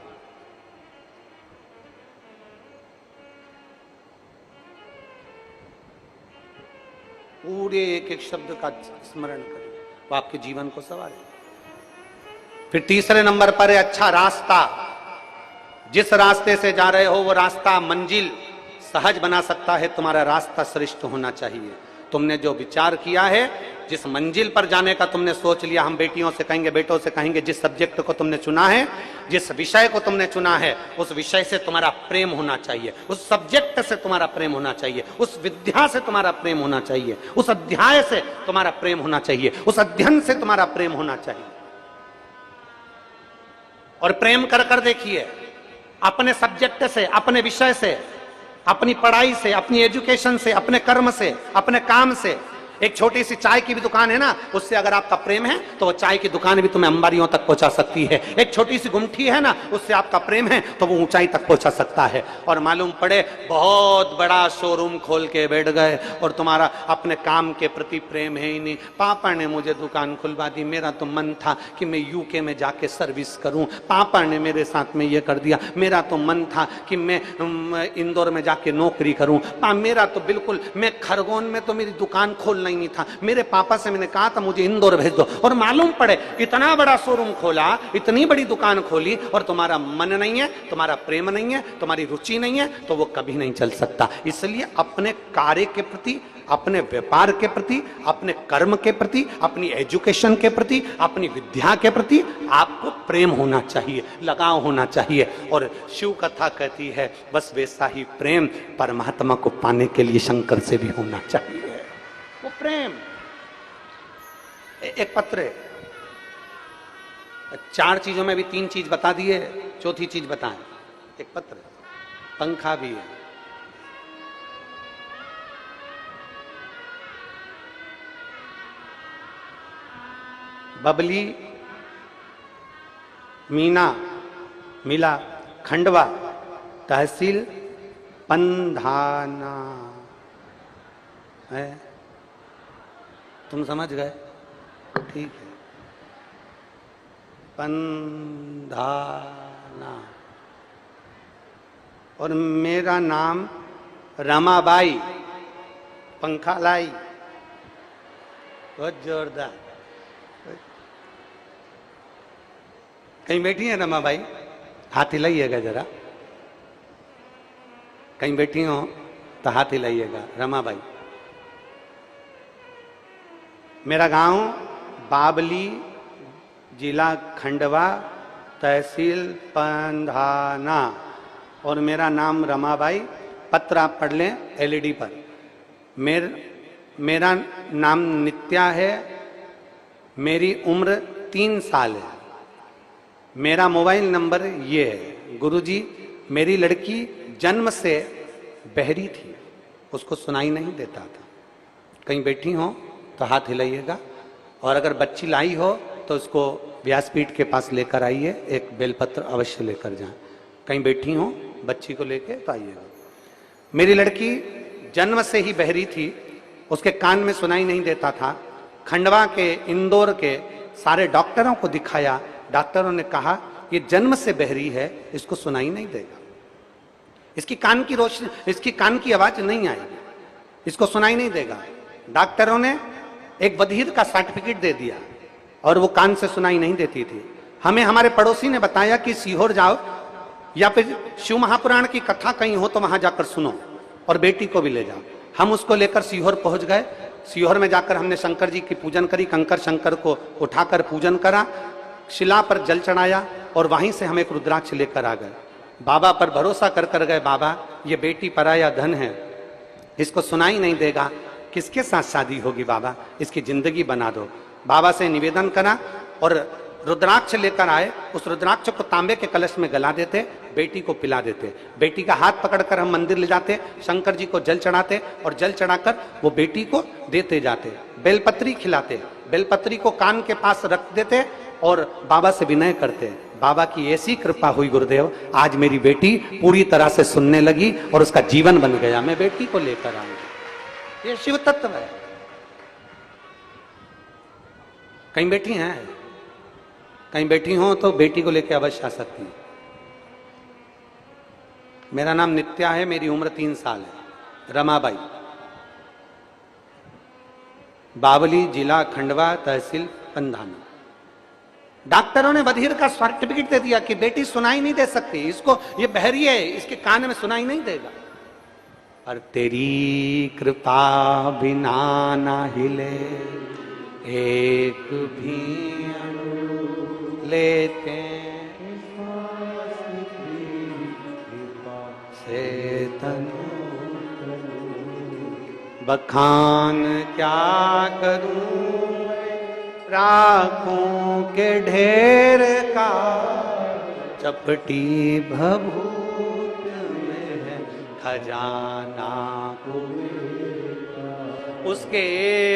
पूरे एक एक शब्द का स्मरण करिए, वो आपके जीवन को संवारे। फिर तीसरे नंबर पर है अच्छा रास्ता। जिस रास्ते से जा रहे हो वो रास्ता मंजिल सहज बना सकता है, तुम्हारा रास्ता श्रेष्ठ होना चाहिए। तुमने जो विचार किया है, जिस मंजिल पर जाने का तुमने सोच लिया, हम बेटियों से कहेंगे, बेटों से कहेंगे, जिस सब्जेक्ट को तुमने चुना है, जिस विषय को तुमने चुना है, उस विषय से तुम्हारा प्रेम होना चाहिए, उस सब्जेक्ट से तुम्हारा प्रेम होना चाहिए, उस विद्या से तुम्हारा प्रेम होना चाहिए, उस अध्याय से तुम्हारा प्रेम होना चाहिए, उस अध्ययन से तुम्हारा प्रेम होना चाहिए। और प्रेम कर कर देखिए, अपने सब्जेक्ट से, अपने विषय से, अपनी पढ़ाई से, अपनी एजुकेशन से, अपने कर्म से, अपने काम से। एक छोटी सी चाय की भी दुकान है ना, उससे अगर आपका प्रेम है तो वो चाय की दुकान भी तुम्हें अंबारियों तक पहुंचा सकती है। एक छोटी सी गुमठी है ना, उससे आपका प्रेम है तो वो ऊंचाई तक पहुंचा सकता है। और मालूम पड़े बहुत बड़ा शोरूम खोल के बैठ गए और तुम्हारा अपने काम के प्रति प्रेम है ही नहीं। पापा ने मुझे दुकान खुलवा दी, मेरा तो मन था कि मैं यूके में जाके सर्विस करूं, पापा ने मेरे साथ में ये कर दिया, मेरा तो मन था कि मैं इंदौर में जाके नौकरी करूं, मेरा तो बिल्कुल, मैं खरगोन में तो मेरी दुकान खोल नहीं था, मेरे पापा से मैंने कहा था मुझे इंदौर भेज दो। और मालूम पड़े इतना बड़ा शोरूम खोला, इतनी बड़ी दुकान खोली, और तुम्हारा मन नहीं है, तुम्हारा प्रेम नहीं है, तुम्हारी रुचि नहीं है, तो वो कभी नहीं चल सकता। इसलिए अपने कार्य के प्रति, अपने व्यापार के प्रति, अपने कर्म के प्रति, अपनी एजुकेशन के प्रति, अपनी विद्या के प्रति आपको प्रेम होना चाहिए, लगाव होना चाहिए। और शिव कथा कहती है बस वैसा ही प्रेम परमात्मा को पाने के लिए शंकर से भी होना चाहिए। वो प्रेम एक पत्र है। 4 चीजों में भी 3 चीज बता दिए, चौथी चीज बताएं। एक पत्र, पंखा भी है, बबली, मीना, मिला, खंडवा, तहसील पंधाना है। तुम समझ गए? ठीक है। पंधाना। और मेरा नाम रमाबाई, पंखा लाई। बहुत जोरदार। कहीं बैठी है रमाबाई? हाथ हिलाइएगा जरा। कहीं बैठी हो तो हाथ हिलाइएगा। रमाबाई। मेरा गांव बाबली, जिला खंडवा, तहसील पंधाना, और मेरा नाम रमाबाई। पत्र आप पढ़ लें एलईडी पर। मेरा नाम नित्या है, मेरी उम्र 3 साल है, मेरा मोबाइल नंबर ये है। गुरुजी, मेरी लड़की जन्म से बहरी थी, उसको सुनाई नहीं देता था। कहीं बैठी हो तो हाथ हिलाइएगा। और अगर बच्ची लाई हो तो उसको व्यासपीठ के पास लेकर आइए, एक बेलपत्र अवश्य लेकर जाएं। कहीं बैठी हो बच्ची को लेके तो आइएगा। मेरी लड़की जन्म से ही बहरी थी, उसके कान में सुनाई नहीं देता था। खंडवा के, इंदौर के सारे डॉक्टरों को दिखाया, डॉक्टरों ने कहा ये जन्म से बहरी है, इसको सुनाई नहीं देगा, इसकी कान की रोशनी, इसकी कान की आवाज नहीं आएगी, इसको सुनाई नहीं देगा। डॉक्टरों ने एक बधिर का सर्टिफिकेट दे दिया और वो कान से सुनाई नहीं देती थी। हमें हमारे पड़ोसी ने बताया कि सीहोर जाओ या फिर शिव महापुराण की कथा कहीं हो तो वहां जाकर सुनो और बेटी को भी ले जाओ। हम उसको लेकर सीहोर पहुंच गए। सीहोर में जाकर हमने शंकर जी की पूजन करी, कंकर शंकर को उठाकर पूजन करा, शिला पर जल चढ़ाया और वहीं से हम एक रुद्राक्ष लेकर आ गए। बाबा पर भरोसा कर कर गए, बाबा ये बेटी पराया धन है, इसको सुनाई नहीं देगा, किसके साथ शादी होगी बाबा, इसकी जिंदगी बना दो। बाबा से निवेदन करा और रुद्राक्ष लेकर आए, उस रुद्राक्ष को तांबे के कलश में गला देते, बेटी को पिला देते। बेटी का हाथ पकड़कर हम मंदिर ले जाते, शंकर जी को जल चढ़ाते और जल चढ़ाकर वो बेटी को देते जाते। बेलपत्री खिलाते, बेलपत्री को कान के पास रख देते और बाबा से विनय करते। बाबा की ऐसी कृपा हुई गुरुदेव, आज मेरी बेटी पूरी तरह से सुनने लगी और उसका जीवन बन गया। मैं बेटी को लेकर आऊंगी। ये शिव तत्व है। कहीं बेटी हैं, कहीं बैठी हो तो बेटी को लेकर अवश्य आ सकती है। मेरा नाम नित्या है, मेरी उम्र 3 साल है। रमाबाई, बावली, जिला खंडवा, तहसील पंधाना। डॉक्टरों ने बधिर का सर्टिफिकेट दे दिया कि बेटी सुनाई नहीं दे सकती, इसको ये बहरी है, इसके कान में सुनाई नहीं देगा। पर तेरी कृपा बिना ना हिले एक भी लेते से तनु बखान क्या करूं, राखों के ढेर का चपटी भभूत में है खजाना को। उसके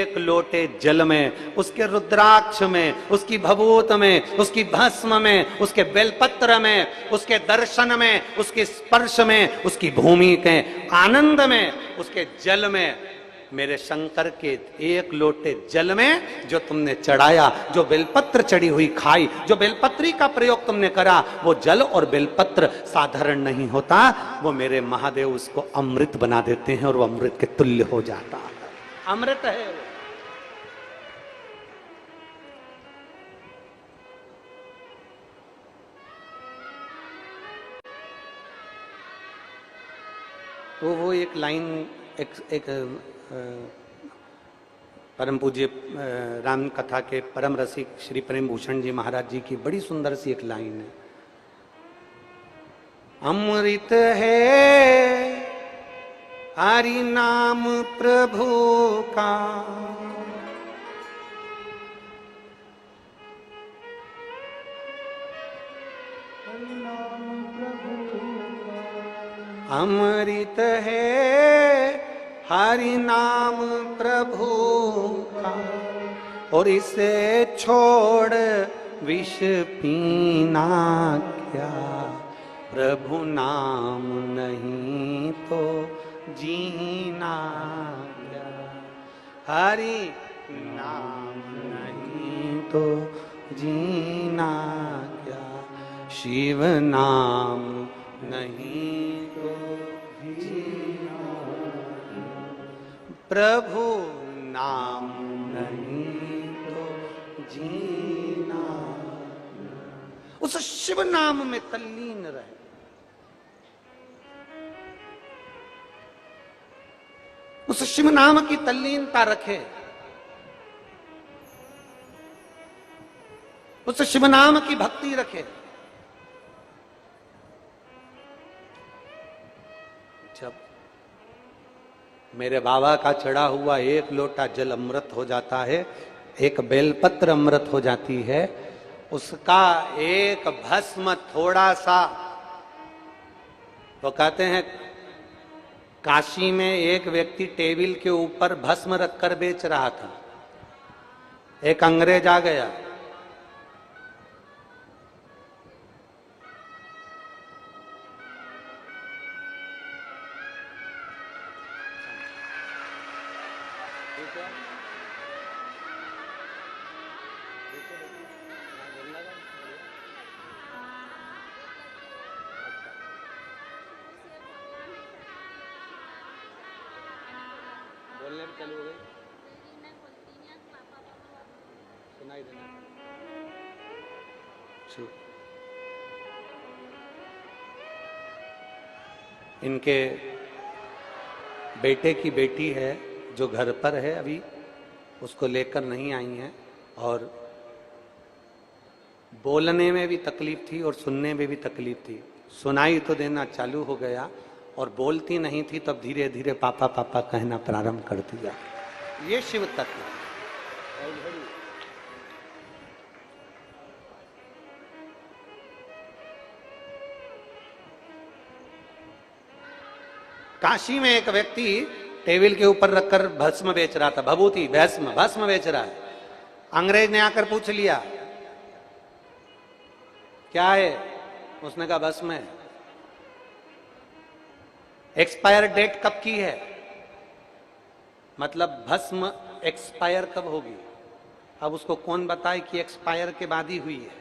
एक लोटे जल में, उसके रुद्राक्ष में, उसकी भभूत में, उसकी भस्म में, उसके बेलपत्र में, उसके दर्शन में, उसके स्पर्श में, उसकी भूमि के आनंद में, उसके जल में, मेरे शंकर के एक लोटे जल में जो तुमने चढ़ाया, जो बेलपत्र चढ़ी हुई खाई, जो बेलपत्री का प्रयोग तुमने करा, वो जल और बेलपत्र साधारण नहीं होता, वो मेरे महादेव उसको अमृत बना देते हैं और वो अमृत के तुल्य हो जाता है। अमृत है वो। तो वो एक लाइन एक परम पूज्य राम कथा के परम रसिक श्री प्रेम भूषण जी महाराज जी की बड़ी सुंदर सी एक लाइन है। अमृत है हरि नाम प्रभु का, अमृत है हरि नाम प्रभु का, और इसे छोड़ विष पीना क्या, प्रभु नाम नहीं तो जीना क्या, हरि नाम नहीं तो जीना क्या, शिव नाम नहीं तो जीना, प्रभु नाम नहीं तो जीना। उस शिव नाम में तल्लीन रहे। उस शिव नाम की तल्लीनता रखे, उस शिव नाम की भक्ति रखे। जब मेरे बाबा का चढ़ा हुआ एक लोटा जल अमृत हो जाता है, एक बेलपत्र अमृत हो जाती है, उसका एक भस्म थोड़ा सा, तो कहते हैं काशी में एक व्यक्ति टेबल के ऊपर भस्म रखकर बेच रहा था। एक अंग्रेज आ गया, बोलने में चालू हो गई, सुनाई देना। इनके बेटे की बेटी है जो घर पर है, अभी उसको लेकर नहीं आई हैं, और बोलने में भी तकलीफ थी और सुनने में भी तकलीफ थी। सुनाई तो देना चालू हो गया और बोलती नहीं थी, तब धीरे धीरे पापा पापा कहना प्रारंभ कर दिया। ये शिव तत्व। काशी में एक व्यक्ति टेबल के ऊपर रखकर भस्म बेच रहा था, भभूति भस्म भस्म बेच रहा है। अंग्रेज ने आकर पूछ लिया क्या है, उसने कहा भस्म है। एक्सपायर डेट कब की है, मतलब भस्म एक्सपायर कब होगी। अब उसको कौन बताए कि एक्सपायर के बाद ही हुई है।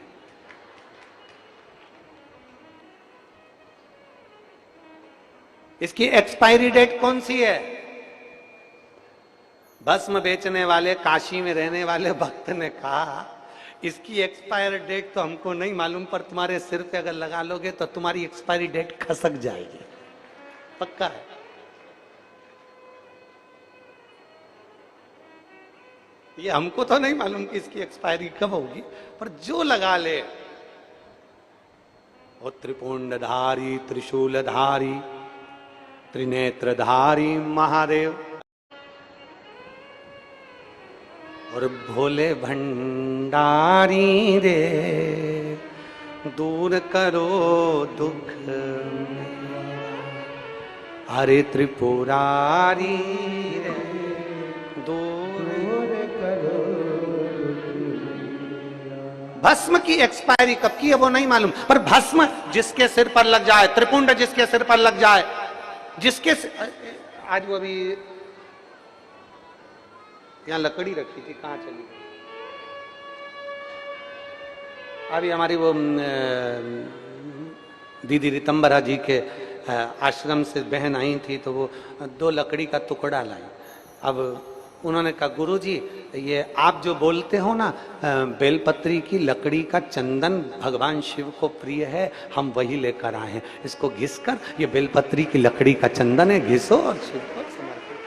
इसकी एक्सपायरी डेट कौन सी है। भस्म बेचने वाले काशी में रहने वाले भक्त ने कहा इसकी एक्सपायर डेट तो हमको नहीं मालूम, पर तुम्हारे सिर पे अगर लगा लोगे तो तुम्हारी एक्सपायरी डेट खसक जाएगी, पक्का है। ये हमको तो नहीं मालूम कि इसकी एक्सपायरी कब होगी, पर जो लगा ले। वो त्रिपुंडधारी त्रिशूलधारी त्रिनेत्रधारी महादेव और भोले भंडारी रे, दूर करो दुख हरे त्रिपुरारी रे, दूर करो। भस्म की एक्सपायरी कब की है वो नहीं मालूम, पर भस्म जिसके सिर पर लग जाए, त्रिपुंड जिसके सिर पर लग जाए, जिसके आज वो अभी यहां लकड़ी रखी थी, कहां चली गई। अभी हमारी वो दीदी रितंबरा जी के आश्रम से बहन आई थी, तो वो 2 लकड़ी का टुकड़ा लाई। अब उन्होंने कहा गुरुजी ये आप जो बोलते हो ना बेलपत्री की लकड़ी का चंदन भगवान शिव को प्रिय है, हम वही लेकर आए हैं, इसको घिस कर, ये बेलपत्री की लकड़ी का चंदन है, घिसो और शिव को समर्पित।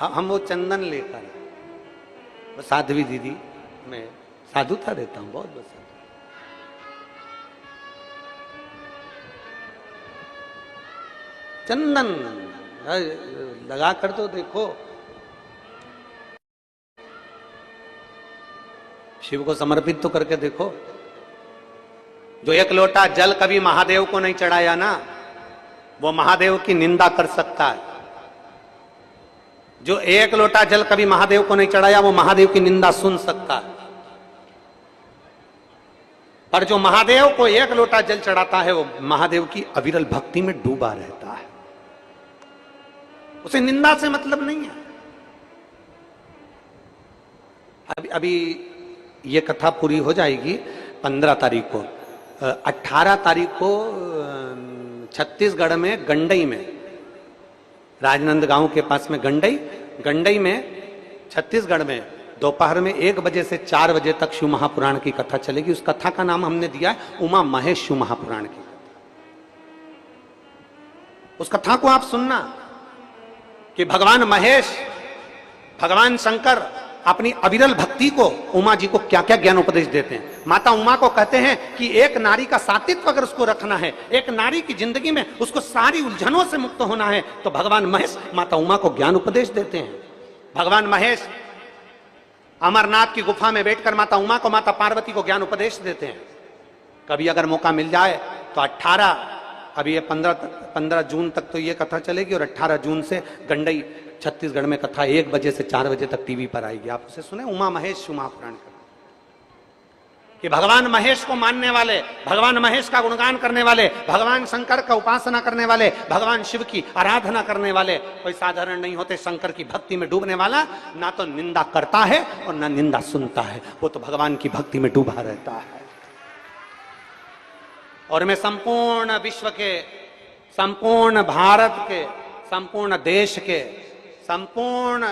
हम वो चंदन लेकर आए। साध्वी दीदी, मैं साधुता देता हूं, बहुत बहुत चंदन लगा कर तो देखो, शिव को समर्पित तो करके देखो। जो 1 लोटा जल कभी महादेव को नहीं चढ़ाया ना, वो महादेव की निंदा कर सकता है। जो 1 लोटा जल कभी महादेव को नहीं चढ़ाया, वो महादेव की निंदा सुन सकता है। पर जो महादेव को 1 लोटा जल चढ़ाता है, वो महादेव की अविरल भक्ति में डूबा रहता है, उसे निंदा से मतलब नहीं है। अभी ये कथा पूरी हो जाएगी 15 तारीख को। 18 तारीख को छत्तीसगढ़ में गंडई में, राजनंदगांव के पास में गंडई में छत्तीसगढ़ में दोपहर में 1 बजे से 4 बजे तक शिव महापुराण की कथा चलेगी। उस कथा का नाम हमने दिया है उमा महेश शिव महापुराण की कथा। उस कथा को आप सुनना कि भगवान महेश, भगवान शंकर अपनी अविरल भक्ति को उमा जी को क्या क्या ज्ञान उपदेश देते हैं। माता उमा को कहते हैं कि एक नारी का सातित्व अगर उसको रखना है, एक नारी की जिंदगी में उसको सारी उलझनों से मुक्त होना है, तो भगवान महेश माता उमा को ज्ञान उपदेश देते हैं। भगवान महेश अमरनाथ की गुफा में बैठकर माता उमा को, माता पार्वती को ज्ञान उपदेश देते हैं। कभी अगर मौका मिल जाए तो 18, अभी ये 15 जून तक तो ये कथा चलेगी, और 18 जून से गंडई छत्तीसगढ़ में कथा 1 बजे से 4 बजे तक टीवी पर आएगी। आप उसे सुने, उमा महेश शिव महापुराण का, कि भगवान महेश को मानने वाले, भगवान महेश का गुणगान करने वाले, भगवान शंकर का उपासना करने वाले, भगवान शिव की आराधना करने वाले कोई साधारण नहीं होते। शंकर की भक्ति में डूबने वाला ना तो निंदा करता है और ना निंदा सुनता है, वो तो भगवान की भक्ति में डूबा रहता है। और मैं संपूर्ण विश्व के, संपूर्ण भारत के, संपूर्ण देश के, संपूर्ण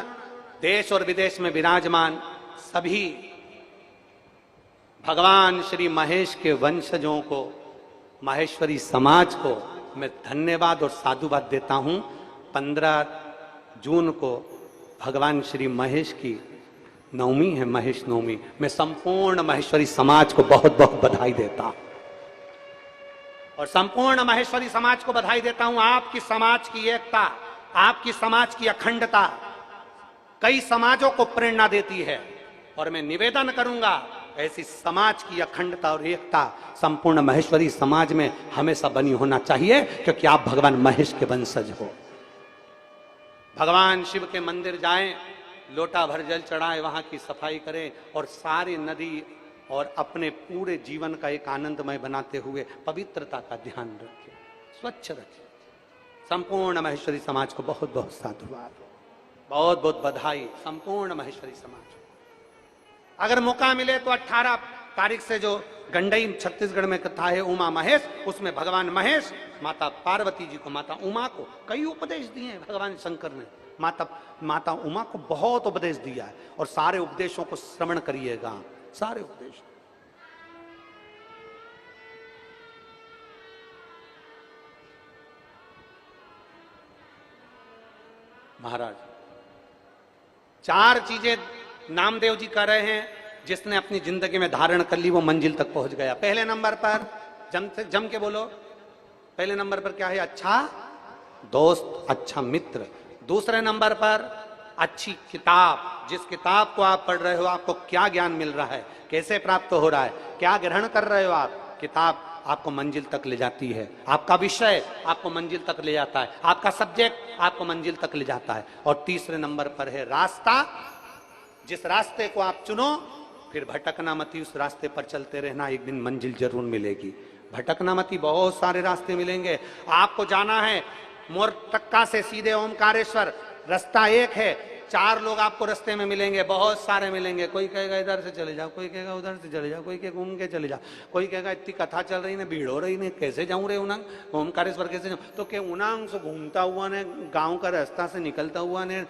देश और विदेश में विराजमान सभी भगवान श्री महेश के वंशजों को, माहेश्वरी समाज को मैं धन्यवाद और साधुवाद देता हूं। 15 जून को भगवान श्री महेश की नवमी है, महेश नवमी। मैं संपूर्ण माहेश्वरी समाज को बहुत बहुत बधाई देता हूं, और संपूर्ण माहेश्वरी समाज को बधाई देता हूं। आपकी समाज की एकता, आपकी समाज की अखंडता कई समाजों को प्रेरणा देती है। और मैं निवेदन करूंगा ऐसी समाज की अखंडता और एकता संपूर्ण महेश्वरी समाज में हमेशा बनी होना चाहिए, क्योंकि आप भगवान महेश के वंशज हो। भगवान शिव के मंदिर जाएं, लोटा भर जल चढ़ाएं, वहां की सफाई करें और सारी नदी और अपने पूरे जीवन का एक आनंदमय बनाते हुए पवित्रता का ध्यान रखें, स्वच्छ रखें। संपूर्ण महेश्वरी समाज को बहुत बहुत साधुवाद, बहुत बहुत बधाई संपूर्ण महेश्वरी समाज। अगर मौका मिले तो 18 तारीख से जो गंडई छत्तीसगढ़ में कथा है उमा महेश, उसमें भगवान महेश माता पार्वती जी को, माता उमा को कई उपदेश दिए हैं भगवान शंकर ने। माता उमा को बहुत उपदेश दिया है और सारे उपदेशों को श्रवण करिएगा, सारे उपदेश। महाराज 4 चीजें नामदेव जी कर रहे हैं, जिसने अपनी जिंदगी में धारण कर ली वो मंजिल तक पहुंच गया। पहले नंबर पर जम के बोलो, पहले नंबर पर क्या है? अच्छा दोस्त, अच्छा मित्र। दूसरे नंबर पर अच्छी किताब, जिस किताब को आप पढ़ रहे हो आपको क्या ज्ञान मिल रहा है, कैसे प्राप्त हो रहा है, क्या ग्रहण कर रहे हो आप। किताब आपको मंजिल तक ले जाती है, आपका विषय आपको मंजिल तक ले जाता है, आपका सब्जेक्ट आपको मंजिल तक ले जाता है। और तीसरे नंबर पर है रास्ता, जिस रास्ते को आप चुनो फिर भटकना मती, उस रास्ते पर चलते रहना, एक दिन मंजिल जरूर मिलेगी। भटकना मती, बहुत सारे रास्ते मिलेंगे। आपको जाना है मोरटक्का से सीधे ओमकारेश्वर, रास्ता एक है, 4 लोग आपको रास्ते में मिलेंगे, बहुत सारे मिलेंगे। कोई कहेगा इधर से चले जाओ, कोई कहेगा उधर से चले जाओ, कोई कहेगा घूम के चले जाओ, कोई कहेगा इतनी कथा चल रही है, भीड़ हो रही है, कैसे जाऊं रे उनंग ओमकारेश्वर, कैसे जाऊं? तो क्या उनंग से घूमता हुआ ने, गांव का रास्ता से निकलता हुआ ने,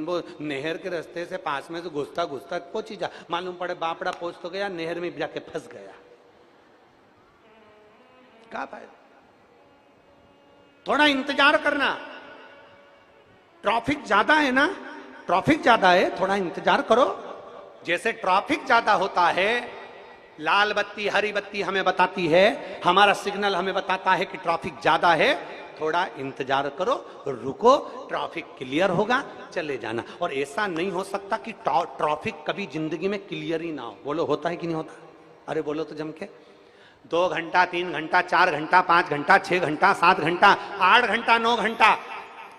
वो नहर के रास्ते से पास में से घुसता घुसता पहुंची जा, मालूम पड़े बापड़ा पहुंच तो गया, नहर में जाके फंस गया। क्या फायदा? थोड़ा इंतजार करना, ट्रैफिक ज्यादा है ना, ट्रैफिक ज्यादा है, थोड़ा इंतजार करो। जैसे ट्रैफिक ज्यादा होता है, लाल बत्ती हरी बत्ती हमें बताती है, हमारा सिग्नल हमें बताता है कि ट्रैफिक ज्यादा है, थोड़ा इंतजार करो, रुको, ट्रैफिक क्लियर होगा, चले जाना। और ऐसा नहीं हो सकता कि ट्रैफिक कभी जिंदगी में क्लियर ही ना हो। बोलो होता है कि नहीं होता? अरे बोलो तो जम के। 2 घंटा, 3 घंटा, 4 घंटा, 5 घंटा, 6 घंटा, 7 घंटा, 8 घंटा, 9 घंटा,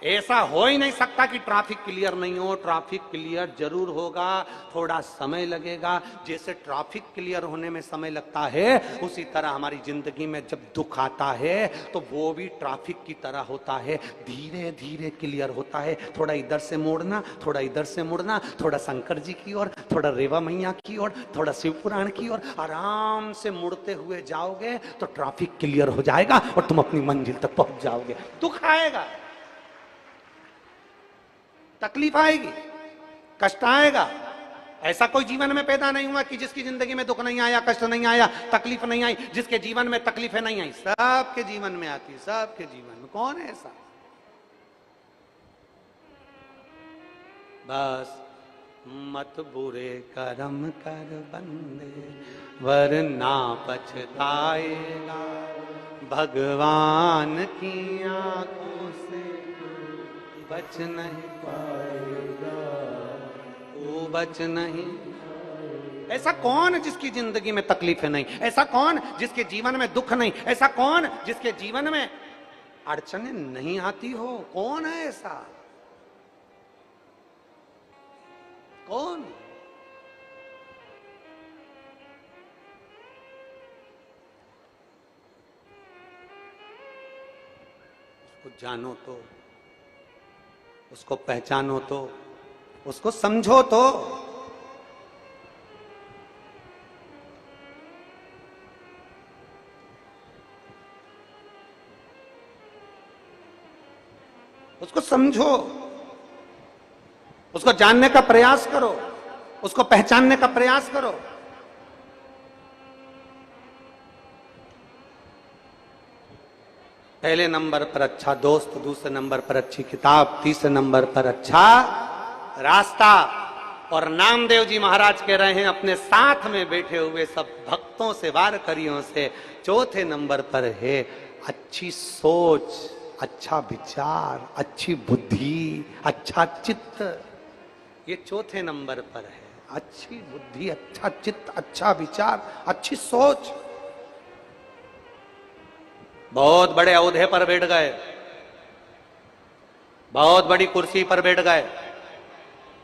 ऐसा हो ही नहीं सकता कि ट्रैफिक क्लियर नहीं हो। ट्रैफिक क्लियर जरूर होगा, थोड़ा समय लगेगा। जैसे ट्रैफिक क्लियर होने में समय लगता है, उसी तरह हमारी जिंदगी में जब दुख आता है तो वो भी ट्रैफिक की तरह होता है, धीरे धीरे क्लियर होता है। थोड़ा इधर से मोड़ना, थोड़ा इधर से मुड़ना, थोड़ा शंकर जी की ओर, थोड़ा रेवा मैया की ओर, थोड़ा शिव पुराण की ओर, आराम से मुड़ते हुए जाओगे तो ट्रैफिक क्लियर हो जाएगा और तुम अपनी मंजिल तक पहुंच जाओगे। दुख आएगा, तकलीफ आएगी, कष्ट आएगा। ऐसा कोई जीवन में पैदा नहीं हुआ कि जिसकी जिंदगी में दुख नहीं आया, कष्ट नहीं आया, तकलीफ नहीं आई। जिसके जीवन में तकलीफें नहीं आई, सबके जीवन में आती है, सबके जीवन में। कौन है ऐसा? बस मत बुरे कर्म कर बंदे, वरना पछताएगा, भगवान की आंखों से बच नहीं पाएगा, वो बच नहीं। ऐसा कौन जिसकी जिंदगी में तकलीफें नहीं? ऐसा कौन जिसके जीवन में दुख नहीं? ऐसा कौन जिसके जीवन में अड़चनें नहीं आती हो? कौन है ऐसा? कौन? उसको जानो तो, उसको पहचानो तो, उसको समझो तो। उसको समझो, उसको जानने का प्रयास करो, उसको पहचानने का प्रयास करो। पहले नंबर पर अच्छा दोस्त, दूसरे नंबर पर अच्छी किताब, तीसरे नंबर पर अच्छा रास्ता। और नामदेव जी महाराज कह रहे हैं अपने साथ में बैठे हुए सब भक्तों से, वारकरियों से, चौथे नंबर पर है अच्छी सोच, अच्छा विचार, अच्छी बुद्धि, अच्छा चित्त। ये चौथे नंबर पर है। अच्छी बुद्धि, अच्छा चित्त, अच्छा विचार, अच्छी सोच। बहुत बड़े औहदे पर बैठ गए, बहुत बड़ी कुर्सी पर बैठ गए,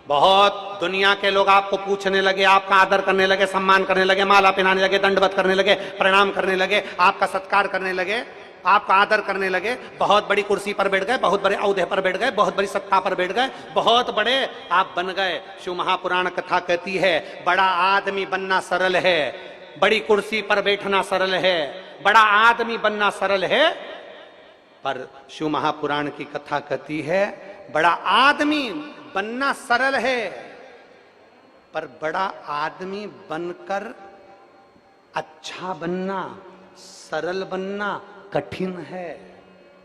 बहुत दुनिया के लोग आपको पूछने लगे, आपका आदर करने लगे, सम्मान करने लगे, माला पहनाने लगे, दंडवत करने लगे, प्रणाम करने लगे, आपका सत्कार करने लगे, आपका आदर करने लगे। बहुत बड़ी कुर्सी पर बैठ गए, बहुत बड़े औहदे पर बैठ गए, बहुत बड़ी सत्ता पर बैठ गए, बहुत बड़े आप बन गए। शिव महापुराण कथा कहती है बड़ा आदमी बनना सरल है, बड़ी कुर्सी पर बैठना सरल है, बड़ा आदमी बनना सरल है। पर शिव महापुराण की कथा कहती है बड़ा आदमी बनना सरल है, पर बड़ा आदमी बनकर अच्छा बनना, सरल बनना कठिन है।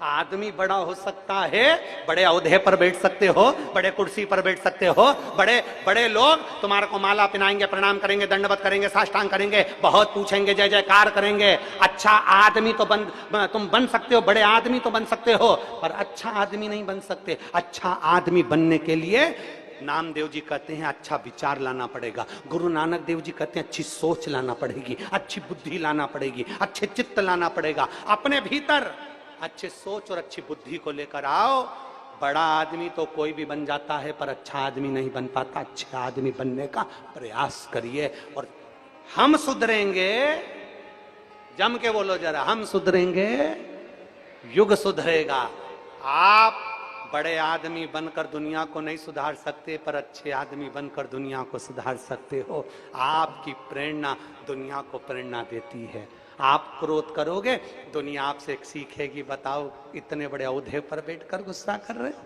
आदमी बड़ा हो सकता है, बड़े औहदे पर बैठ सकते हो, बड़े कुर्सी पर बैठ सकते हो, बड़े बड़े लोग तुम्हारे को माला पहनाएंगे, प्रणाम करेंगे, दंडवत करेंगे, साष्टांग करेंगे, बहुत पूछेंगे, जय जयकार करेंगे। अच्छा आदमी तो तुम बन सकते हो, बड़े आदमी तो बन सकते हो, पर अच्छा आदमी नहीं बन सकते। अच्छा आदमी बनने के लिए नामदेव जी कहते हैं अच्छा विचार लाना पड़ेगा, गुरु नानक देव जी कहते हैं अच्छी सोच लाना पड़ेगी, अच्छी बुद्धि लाना पड़ेगी, अच्छे चित्त लाना पड़ेगा। अपने भीतर अच्छे सोच और अच्छी बुद्धि को लेकर आओ। बड़ा आदमी तो कोई भी बन जाता है, पर अच्छा आदमी नहीं बन पाता। अच्छे आदमी बनने का प्रयास करिए और हम सुधरेंगे। जम के बोलो जरा, हम सुधरेंगे, युग सुधरेगा। आप बड़े आदमी बनकर दुनिया को नहीं सुधार सकते, पर अच्छे आदमी बनकर दुनिया को सुधार सकते हो। आपकी प्रेरणा दुनिया को प्रेरणा देती है। आप क्रोध करोगे, दुनिया आपसे सीखेगी, बताओ इतने बड़े औहदे पर बैठकर गुस्सा कर रहे हो।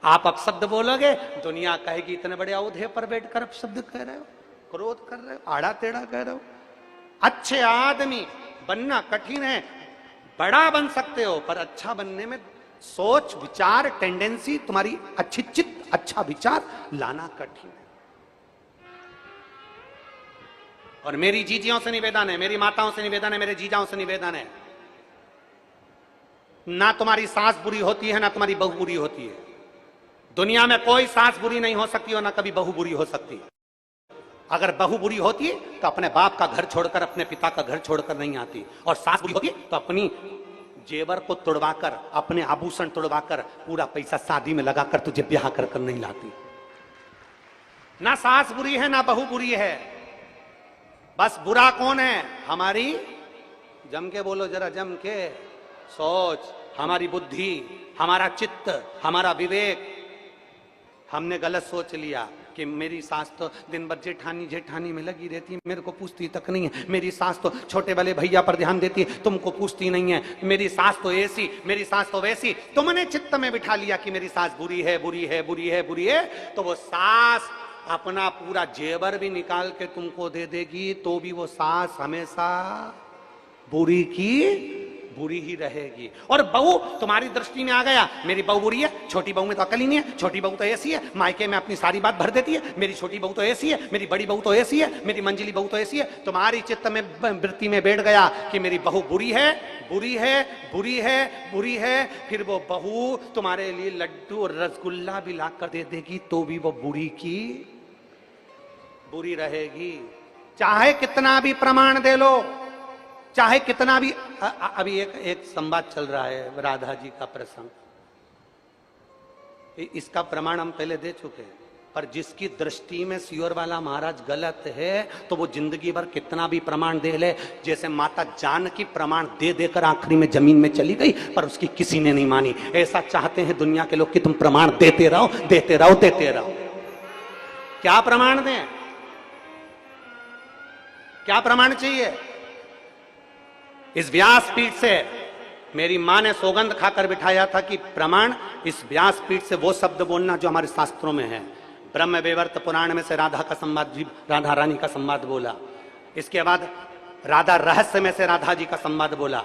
आप अपशब्द बोलोगे, दुनिया कहेगी इतने बड़े औहदे पर बैठकर अपशब्द कह रहे हो, क्रोध कर रहे हो, आड़ा टेढ़ा कह रहे हो। अच्छे आदमी बनना कठिन है, बड़ा बन सकते हो, पर अच्छा बनने में सोच, विचार, टेंडेंसी, तुम्हारी अच्छी चित्त, अच्छा विचार लाना कठिन है। और मेरी जीजियों से निवेदन है, मेरी माताओं से निवेदन है, मेरे जीजाओं से निवेदन है, ना तुम्हारी सास बुरी होती है, ना तुम्हारी बहू बुरी होती है। दुनिया में कोई सास बुरी नहीं हो सकती और ना कभी बहू बुरी हो सकती। अगर बहू बुरी होती तो अपने बाप का घर छोड़कर, अपने पिता का घर छोड़कर नहीं आती, और सास बुरी होती तो अपनी जेवर को तोड़वाकर, अपने आभूषण तोड़वाकर, पूरा पैसा शादी में लगाकर तुझे ब्याह कर नहीं लाती। ना सास बुरी है, ना बहू बुरी है। बस बुरा कौन है? हमारी, जम के बोलो जरा, जम के, सोच, हमारी बुद्धि, हमारा चित्त, हमारा विवेक। हमने गलत सोच लिया कि मेरी सास तो दिन भर जेठानी जेठानी में लगी रहती है, मेरे को पूछती तक नहीं है। मेरी सास तो छोटे वाले भैया पर ध्यान देती है, तुमको पूछती नहीं है। मेरी सास तो ऐसी, मेरी सास तो वैसी। तुमने चित्त में बिठा लिया कि मेरी सास बुरी है, बुरी है, बुरी है, बुरी है। तो वो सास अपना पूरा जेवर भी निकाल के तुमको दे देगी, तो भी वो सास हमेशा बुरी की बुरी ही रहेगी। और बहू तुम्हारी दृष्टि में आ गया, मेरी बहू बुरी है, छोटी बहू में तो अकल ही नहीं है, छोटी बहू तो ऐसी है, मायके में अपनी सारी बात भर देती है, मेरी छोटी बहू तो ऐसी है, मेरी बड़ी बहू तो ऐसी है, मेरी मंजिली बहू तो ऐसी है। तुम्हारी चित्त में, वृत्ति में बैठ गया कि मेरी बहू बुरी है, बुरी है, बुरी है, बुरी है। फिर वो बहू तुम्हारे लिए लड्डू और रसगुल्ला भी ला कर दे देगी, तो भी वो बुरी की बुरी रहेगी। चाहे कितना भी प्रमाण दे लो, चाहे कितना भी। अभी एक संवाद चल रहा है, राधा जी का प्रसंग। इसका प्रमाण हम पहले दे चुके हैं, पर जिसकी दृष्टि में सियोर वाला महाराज गलत है, तो वो जिंदगी भर कितना भी प्रमाण दे ले। जैसे माता जानकी प्रमाण दे देकर आखिरी में जमीन में चली गई, पर उसकी किसी ने नहीं मानी। ऐसा चाहते हैं दुनिया के लोग कि तुम प्रमाण देते रहो, देते रहो, देते रहो। क्या प्रमाण दें? क्या प्रमाण चाहिए? इस व्यासपीठ से मेरी मां ने सौगंध खाकर बिठाया था कि प्रमाण इस व्यासपीठ से वो शब्द बोलना जो हमारे शास्त्रों में है। ब्रह्म वैवर्त पुराण में से राधा का संवाद, राधा रानी का संवाद बोला। इसके बाद राधा रहस्य में से राधा जी का संवाद बोला।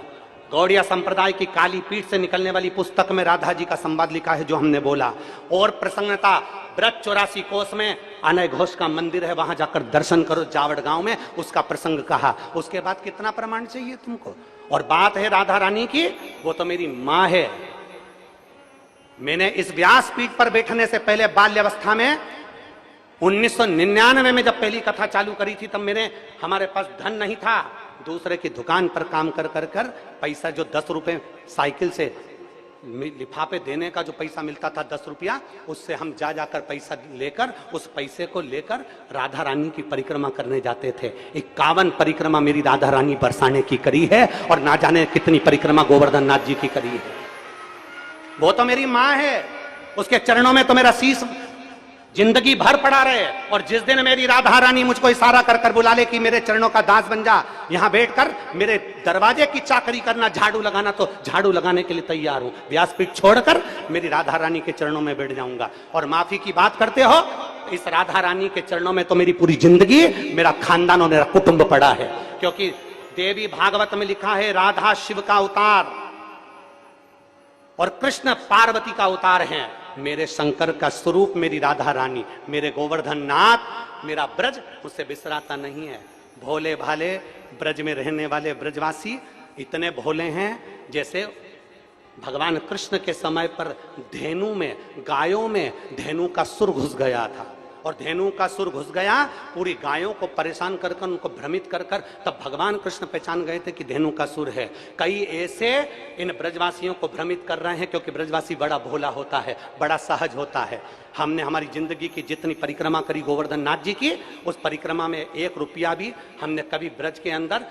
गौड़िया संप्रदाय की काली पीठ से निकलने वाली पुस्तक में राधा जी का संवाद लिखा है जो हमने बोला। और प्रसन्नता ब्रज 84 कोस में अनय घोष का मंदिर है, वहां जाकर दर्शन करो जावड़ गांव में, उसका प्रसंग कहा। उसके बाद कितना प्रमाण चाहिए तुमको? और बात है राधा रानी की, वो तो मेरी मां है। मैंने इस व्यासपीठ पर बैठने से पहले बाल्यावस्था में 1999 में जब पहली कथा चालू करी थी तब हमारे पास धन नहीं था। दूसरे की दुकान पर काम कर कर कर पैसा, जो 10 रुपए साइकिल से लिफाफे देने का जो पैसा मिलता था 10 रुपया, उससे हम जा जाकर पैसा लेकर, उस पैसे को लेकर राधा रानी की परिक्रमा करने जाते थे। 51 परिक्रमा मेरी राधा रानी बरसाने की करी है, और ना जाने कितनी परिक्रमा गोवर्धन नाथ जी की करी है। वो तो मेरी माँ है, उसके चरणों में तो मेरा शीश जिंदगी भर पड़ा रहे। और जिस दिन मेरी राधा रानी मुझको इशारा कर कर बुला ले कि मेरे चरणों का दास बन जा, यहां बैठकर मेरे दरवाजे की चाकरी करना, झाड़ू लगाना, तो झाड़ू लगाने के लिए तैयार हूं। व्यासपीठ छोड़कर मेरी राधा रानी के चरणों में बैठ जाऊंगा। और माफी की बात करते हो, इस राधा रानी के चरणों में तो मेरी पूरी जिंदगी, मेरा खानदान और मेरा कुटुंब पड़ा है। क्योंकि देवी भागवत में लिखा है, राधा शिव का अवतार और कृष्ण पार्वती का अवतार है। मेरे शंकर का स्वरूप मेरी राधा रानी, मेरे गोवर्धन नाथ, मेरा ब्रज उससे बिसराता नहीं है। भोले भाले ब्रज में रहने वाले ब्रजवासी इतने भोले हैं, जैसे भगवान कृष्ण के समय पर धेनु में, गायों में धेनु का सुर घुस गया था। और धेनु का सुर घुस गया, पूरी गायों को परेशान कर कर, उनको भ्रमित कर कर, तब भगवान कृष्ण पहचान गए थे कि धेनु का सुर है। कई ऐसे इन ब्रजवासियों को भ्रमित कर रहे हैं, क्योंकि ब्रजवासी बड़ा भोला होता है, बड़ा सहज होता है। हमने हमारी जिंदगी की जितनी परिक्रमा करी गोवर्धन नाथ जी की, उस परिक्रमा में 1 रुपया भी हमने कभी ब्रज के अंदर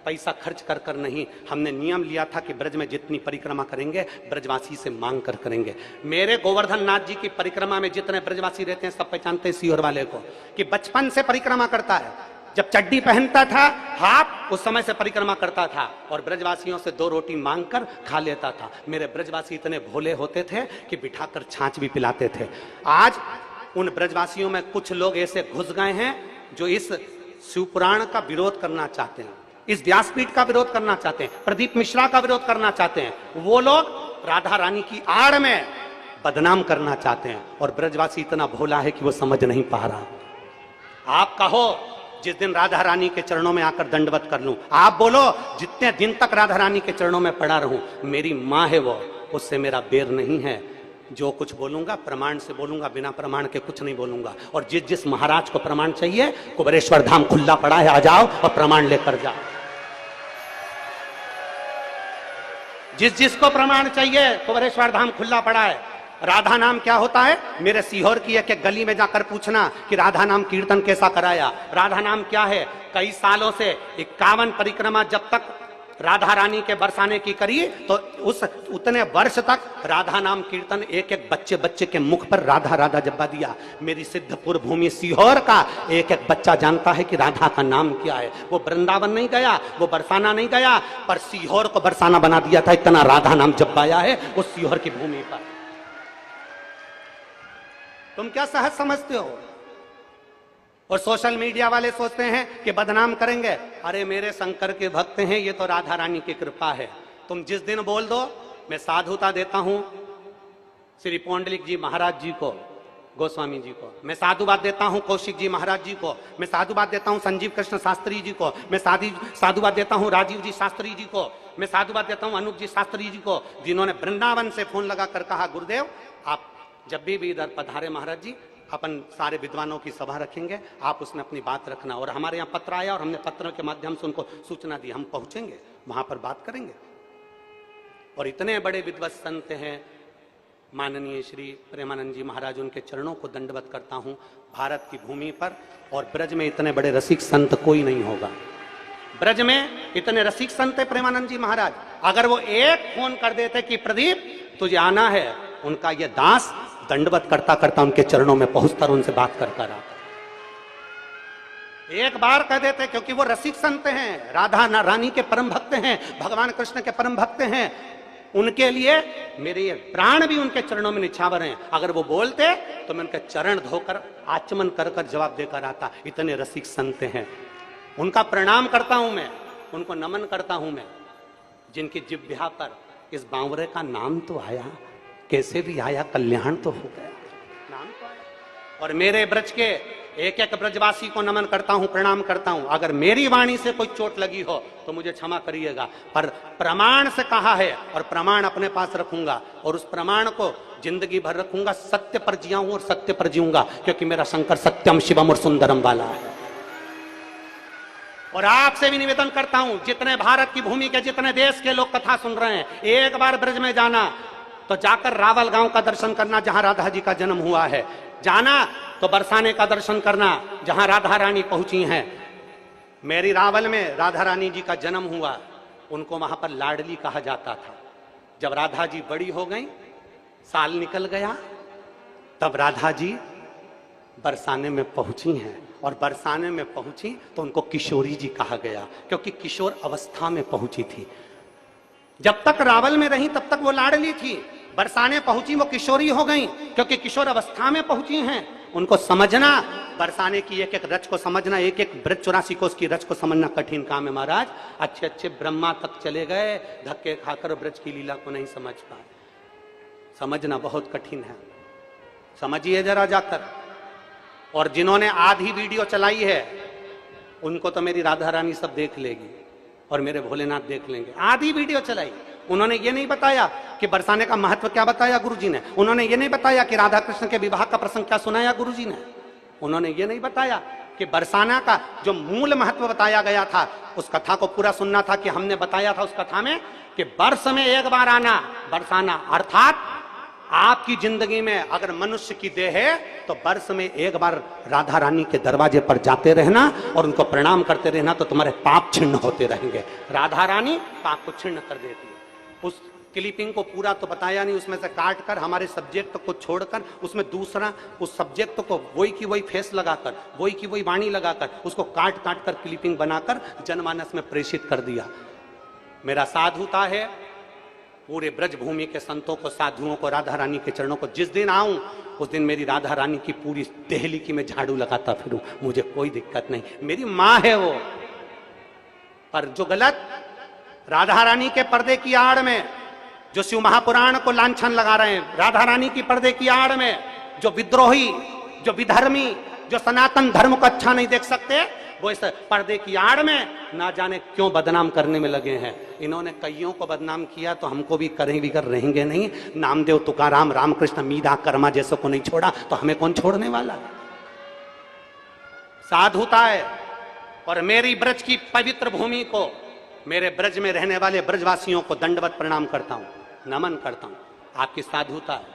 पैसा खर्च कर कर नहीं। हमने नियम लिया था कि ब्रज में जितनी परिक्रमा करेंगे ब्रजवासी से मांग कर करेंगे। मेरे गोवर्धन नाथ जी की परिक्रमा में जितने ब्रजवासी रहते हैं, सब पहचानते हैं सीहोर वाले को, कि बचपन से परिक्रमा करता है। जब चड्डी पहनता था हाफ, उस समय से परिक्रमा करता था, और ब्रजवासियों से 2 रोटी मांग कर खा लेता था। मेरे ब्रजवासी इतने भोले होते थे कि बिठाकर छाछ भी पिलाते थे। आज उन ब्रजवासियों में कुछ लोग ऐसे घुस गए हैं जो इस शिवपुराण का विरोध करना चाहते हैं, इस व्यासपीठ का विरोध करना चाहते हैं, प्रदीप मिश्रा का विरोध करना चाहते हैं। वो लोग राधा रानी की आड़ में बदनाम करना चाहते हैं, और ब्रजवासी इतना भोला है कि वो समझ नहीं पा रहा। आप कहो जिस दिन राधा रानी के चरणों में आकर दंडवत कर लूं, आप बोलो जितने दिन तक राधा रानी के चरणों में पड़ा रहूं, मेरी माँ है वो, उससे मेरा बेर नहीं है। जो कुछ बोलूंगा प्रमाण से बोलूंगा, बिना प्रमाण के कुछ नहीं बोलूंगा। और जिस जिस महाराज को प्रमाण चाहिए, कुबेरेश्वर धाम खुला पड़ा है, आ जाओ और प्रमाण लेकर जाओ। जिस जिसको प्रमाण चाहिए, कुबेरेश्वर धाम खुला पड़ा है। राधा नाम क्या होता है, मेरे सीहोर की एक गली में जाकर पूछना कि राधा नाम कीर्तन कैसा कराया। राधा नाम क्या है, कई सालों से 51 परिक्रमा जब तक राधा रानी के बरसाने की करी, तो उतने वर्ष तक राधा नाम कीर्तन एक एक बच्चे बच्चे के मुख पर राधा राधा जब्बा दिया। मेरी सिद्धपुर भूमि सीहोर का एक एक बच्चा जानता है कि राधा का नाम क्या है। वो वृंदावन नहीं गया, वो बरसाना नहीं गया, पर सीहोर को बरसाना बना दिया था। इतना राधा नाम जब्बाया है उस सीहोर की भूमि पर। तुम क्या सहज समझते हो? और सोशल मीडिया वाले सोचते हैं कि बदनाम करेंगे। अरे मेरे शंकर के भक्त हैं, ये तो राधा रानी की कृपा है। तुम जिस दिन बोल दो, मैं साधुता देता हूं श्री पौंडलिक जी महाराज जी को, गोस्वामी जी को, मैं साधुवाद देता हूं कौशिक जी महाराज जी को, मैं साधुवाद देता हूं संजीव कृष्ण शास्त्री जी को, मैं साधुवाद देता हूं राजीव जी शास्त्री जी को, मैं साधुवाद देता हूं अनूप जी शास्त्री जी को, जिन्होंने वृंदावन से फोन लगाकर कहा, गुरुदेव आप जब भी इधर पधारे महाराज जी, अपन सारे विद्वानों की सभा रखेंगे, आप उसमें अपनी बात रखना। और हमारे यहाँ पत्र आया और हमने पत्रों के माध्यम से उनको सूचना दी, हम पहुंचेंगे, वहां पर बात करेंगे। और इतने बड़े विद्वत संत हैं, माननीय श्री प्रेमानंद जी महाराज, उनके चरणों को दंडवत करता हूं भारत की भूमि पर। और ब्रज में इतने बड़े रसिक संत कोई नहीं होगा। ब्रज में इतने रसिक संत है प्रेमानंद जी महाराज, अगर वो एक फोन कर देते कि प्रदीप तुझे आना है, उनका ये दास दंडवत करता करता उनके चरणों में पहुंचता और उनसे बात करता रहा। एक बार कह देते, क्योंकि वो रसिक संत हैं, राधा रानी के परम भक्त हैं, भगवान कृष्ण के परम भक्त हैं। उनके लिए मेरे ये प्राण भी उनके चरणों में निछावर हैं। अगर वो बोलते तो मैं उनके चरण धोकर आचमन कर कर जवाब देकर आता। इतने रसिक संत हैं, उनका प्रणाम करता हूं मैं, उनको नमन करता हूं मैं, जिनकी जिह्वा पर इस बावरे का नाम तो आया, कैसे भी आया, कल्याण तो हो गया, नाम तो आया। और मेरे ब्रज के एक एक ब्रजवासी को नमन करता हूं, प्रणाम करता हूं। अगर मेरी वाणी से कोई चोट लगी हो तो मुझे क्षमा करिएगा, पर प्रमाण से कहा है और प्रमाण अपने पास रखूंगा और उस प्रमाण को जिंदगी भर रखूंगा। सत्य पर जिया हूं और सत्य पर जीऊंगा, क्योंकि मेरा शंकर सत्यम शिवम और सुंदरम वाला है। और आपसे भी निवेदन करता हूं, जितने भारत की भूमि के जितने देश के लोग कथा सुन रहे हैं, एक बार ब्रज में जाना तो जाकर रावल गांव का दर्शन करना जहां राधा जी का जन्म हुआ है, जाना तो बरसाने का दर्शन करना जहां राधा रानी पहुंची हैं। मेरी रावल में राधा रानी जी का जन्म हुआ, उनको वहां पर लाडली कहा जाता था। जब राधा जी बड़ी हो गई, साल निकल गया, तब राधा जी बरसाने में पहुंची हैं और बरसाने में पहुंची तो उनको किशोरी जी कहा गया, क्योंकि किशोर अवस्था में पहुंची थी। जब तक रावल में रही तब तक वो लाडली थी, बरसाने पहुंची वो किशोरी हो गई, क्योंकि किशोर अवस्था में पहुंची हैं। उनको समझना, बरसाने की एक एक रच को समझना, एक एक ब्रज 84 कोस की रच को समझना कठिन काम है महाराज। अच्छे अच्छे ब्रह्मा तक चले गए, धक्के खाकर ब्रज की लीला को नहीं समझ पाए। समझना बहुत कठिन है, समझिए जरा जाकर। और जिन्होंने आधी वीडियो चलाई है उनको तो मेरी राधा रानी सब देख लेगी और मेरे भोलेनाथ देख लेंगे। आधी वीडियो चलाई, उन्होंने ये नहीं बताया कि बरसाने का महत्व क्या बताया गुरुजी ने, उन्होंने ये नहीं बताया कि राधा कृष्ण के विवाह का प्रसंग क्या सुनाया गुरुजी ने, उन्होंने ये नहीं बताया कि बरसाना का जो मूल महत्व बताया गया था, उस कथा को पूरा सुनना था कि हमने बताया था उस कथा में कि वर्ष में एक बार आना बरसाना, अर्थात आपकी जिंदगी में अगर मनुष्य की देह है तो वर्ष में एक बार राधा रानी के दरवाजे पर जाते रहना और उनको प्रणाम करते रहना, तो तुम्हारे पाप छिन्न होते रहेंगे। राधा रानी पाप को छिन्न कर देती है। उस क्लिपिंग को पूरा तो बताया नहीं, उसमें से काट कर हमारे सब्जेक्ट को छोड़कर उसमें दूसरा उस सब्जेक्ट को वही की वही फेस लगाकर, वही की वही वाणी लगाकर उसको काट काट कर क्लिपिंग बनाकर जनमानस में प्रेषित कर दिया। मेरा साधुता है पूरे ब्रज भूमि के संतों को, साधुओं को, राधा रानी के चरणों को जिस दिन आऊं उस दिन मेरी राधा रानी की पूरी देहली की मैं झाड़ू लगाता फिरूं, मुझे कोई दिक्कत नहीं, मेरी मां है वो। पर जो गलत राधा रानी के पर्दे की आड़ में जो शिव महापुराण को लांछन लगा रहे हैं, राधा रानी की पर्दे की आड़ में जो विद्रोही, जो विधर्मी, जो सनातन धर्म को अच्छा नहीं देख सकते, वो इस पर्दे की आड़ में ना जाने क्यों बदनाम करने में लगे हैं। इन्होंने कईयों को बदनाम किया तो हमको भी करें भी कर रहेंगे नहीं। नामदेव, तुकाराम, रामकृष्ण, मीरा, कर्मा जैसों को नहीं छोड़ा तो हमें कौन छोड़ने वाला। साधुता है। और मेरी ब्रज की पवित्र भूमि को, मेरे ब्रज में रहने वाले ब्रजवासियों को दंडवत प्रणाम करता हूं, नमन करता हूं। आपकी साधुता है,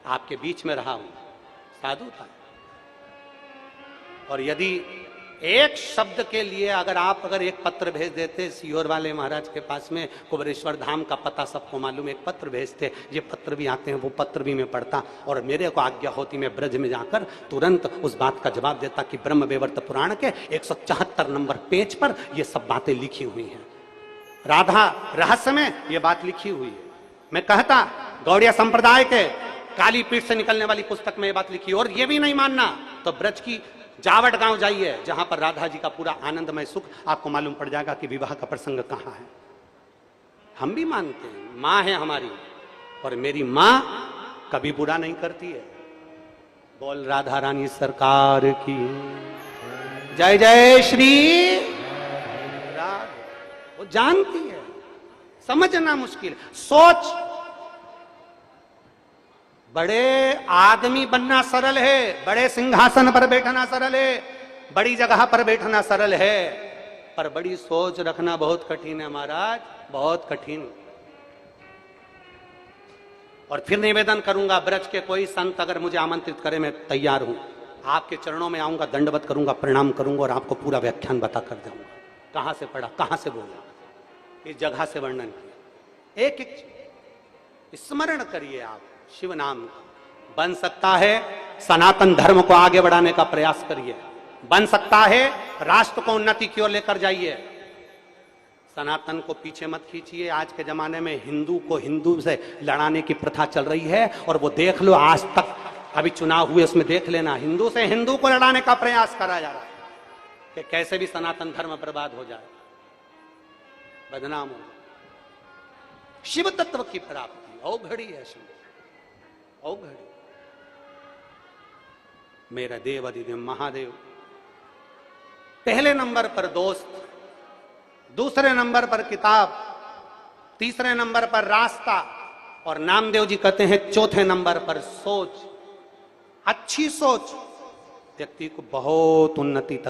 आपके बीच में रहा हूं, साधुता है। और यदि एक शब्द के लिए अगर एक पत्र भेज देते सीहोर वाले महाराज के पास में, कुबरेश्वर धाम का पता सबको मालूम, एक पत्र भेजते, ये पत्र भी आते हैं, वो पत्र भी मैं पढ़ता और मेरे को आज्ञा होती मैं ब्रज में जाकर तुरंत उस बात का जवाब देता कि ब्रह्म वैवर्त पुराण के 174 नंबर पेज पर ये सब बातें लिखी हुई हैं, राधा रहस्य में ये बात लिखी हुई है। मैं कहता गौड़िया संप्रदाय के काली पीठ से निकलने वाली पुस्तक में ये बात लिखी। और ये भी नहीं मानना तो ब्रज की जावट गांव जाइए, जहां पर राधा जी का पूरा आनंदमय सुख आपको मालूम पड़ जाएगा कि विवाह का प्रसंग कहां है। हम भी मानते हैं, मां है हमारी, और मेरी मां कभी बुरा नहीं करती है। बोल राधा रानी सरकार की जय जय श्री राधा। वो जानती है, समझना मुश्किल। सोच, बड़े आदमी बनना सरल है, बड़े सिंहासन पर बैठना सरल है, बड़ी जगह पर बैठना सरल है, पर बड़ी सोच रखना बहुत कठिन है महाराज, बहुत कठिन। और फिर निवेदन करूंगा, ब्रज के कोई संत अगर मुझे आमंत्रित करे मैं तैयार हूं, आपके चरणों में आऊंगा, दंडवत करूंगा, प्रणाम करूंगा और आपको पूरा व्याख्यान बता कर जाऊंगा, कहां से पढ़ा, कहां से बोला, इस जगह से वर्णन किया। एक एक स्मरण करिए आप शिव नाम। बन सकता है सनातन धर्म को आगे बढ़ाने का प्रयास करिए, बन सकता है राष्ट्र को उन्नति की ओर लेकर जाइए। सनातन को पीछे मत खींचिए। आज के जमाने में हिंदू को हिंदू से लड़ाने की प्रथा चल रही है, और वो देख लो आज तक अभी चुनाव हुए उसमें देख लेना, हिंदू से हिंदू को लड़ाने का प्रयास करा जा रहा है कि कैसे भी सनातन धर्म बर्बाद हो जाए, बदनाम हो। शिव तत्व की प्राप्ति औघड़ी है, शिव औघड़ी। मेरा देव अधिदेव महादेव। पहले नंबर पर दोस्त, दूसरे नंबर पर किताब, तीसरे नंबर पर रास्ता, और नामदेव जी कहते हैं चौथे नंबर पर सोच। अच्छी सोच व्यक्ति को बहुत उन्नति तक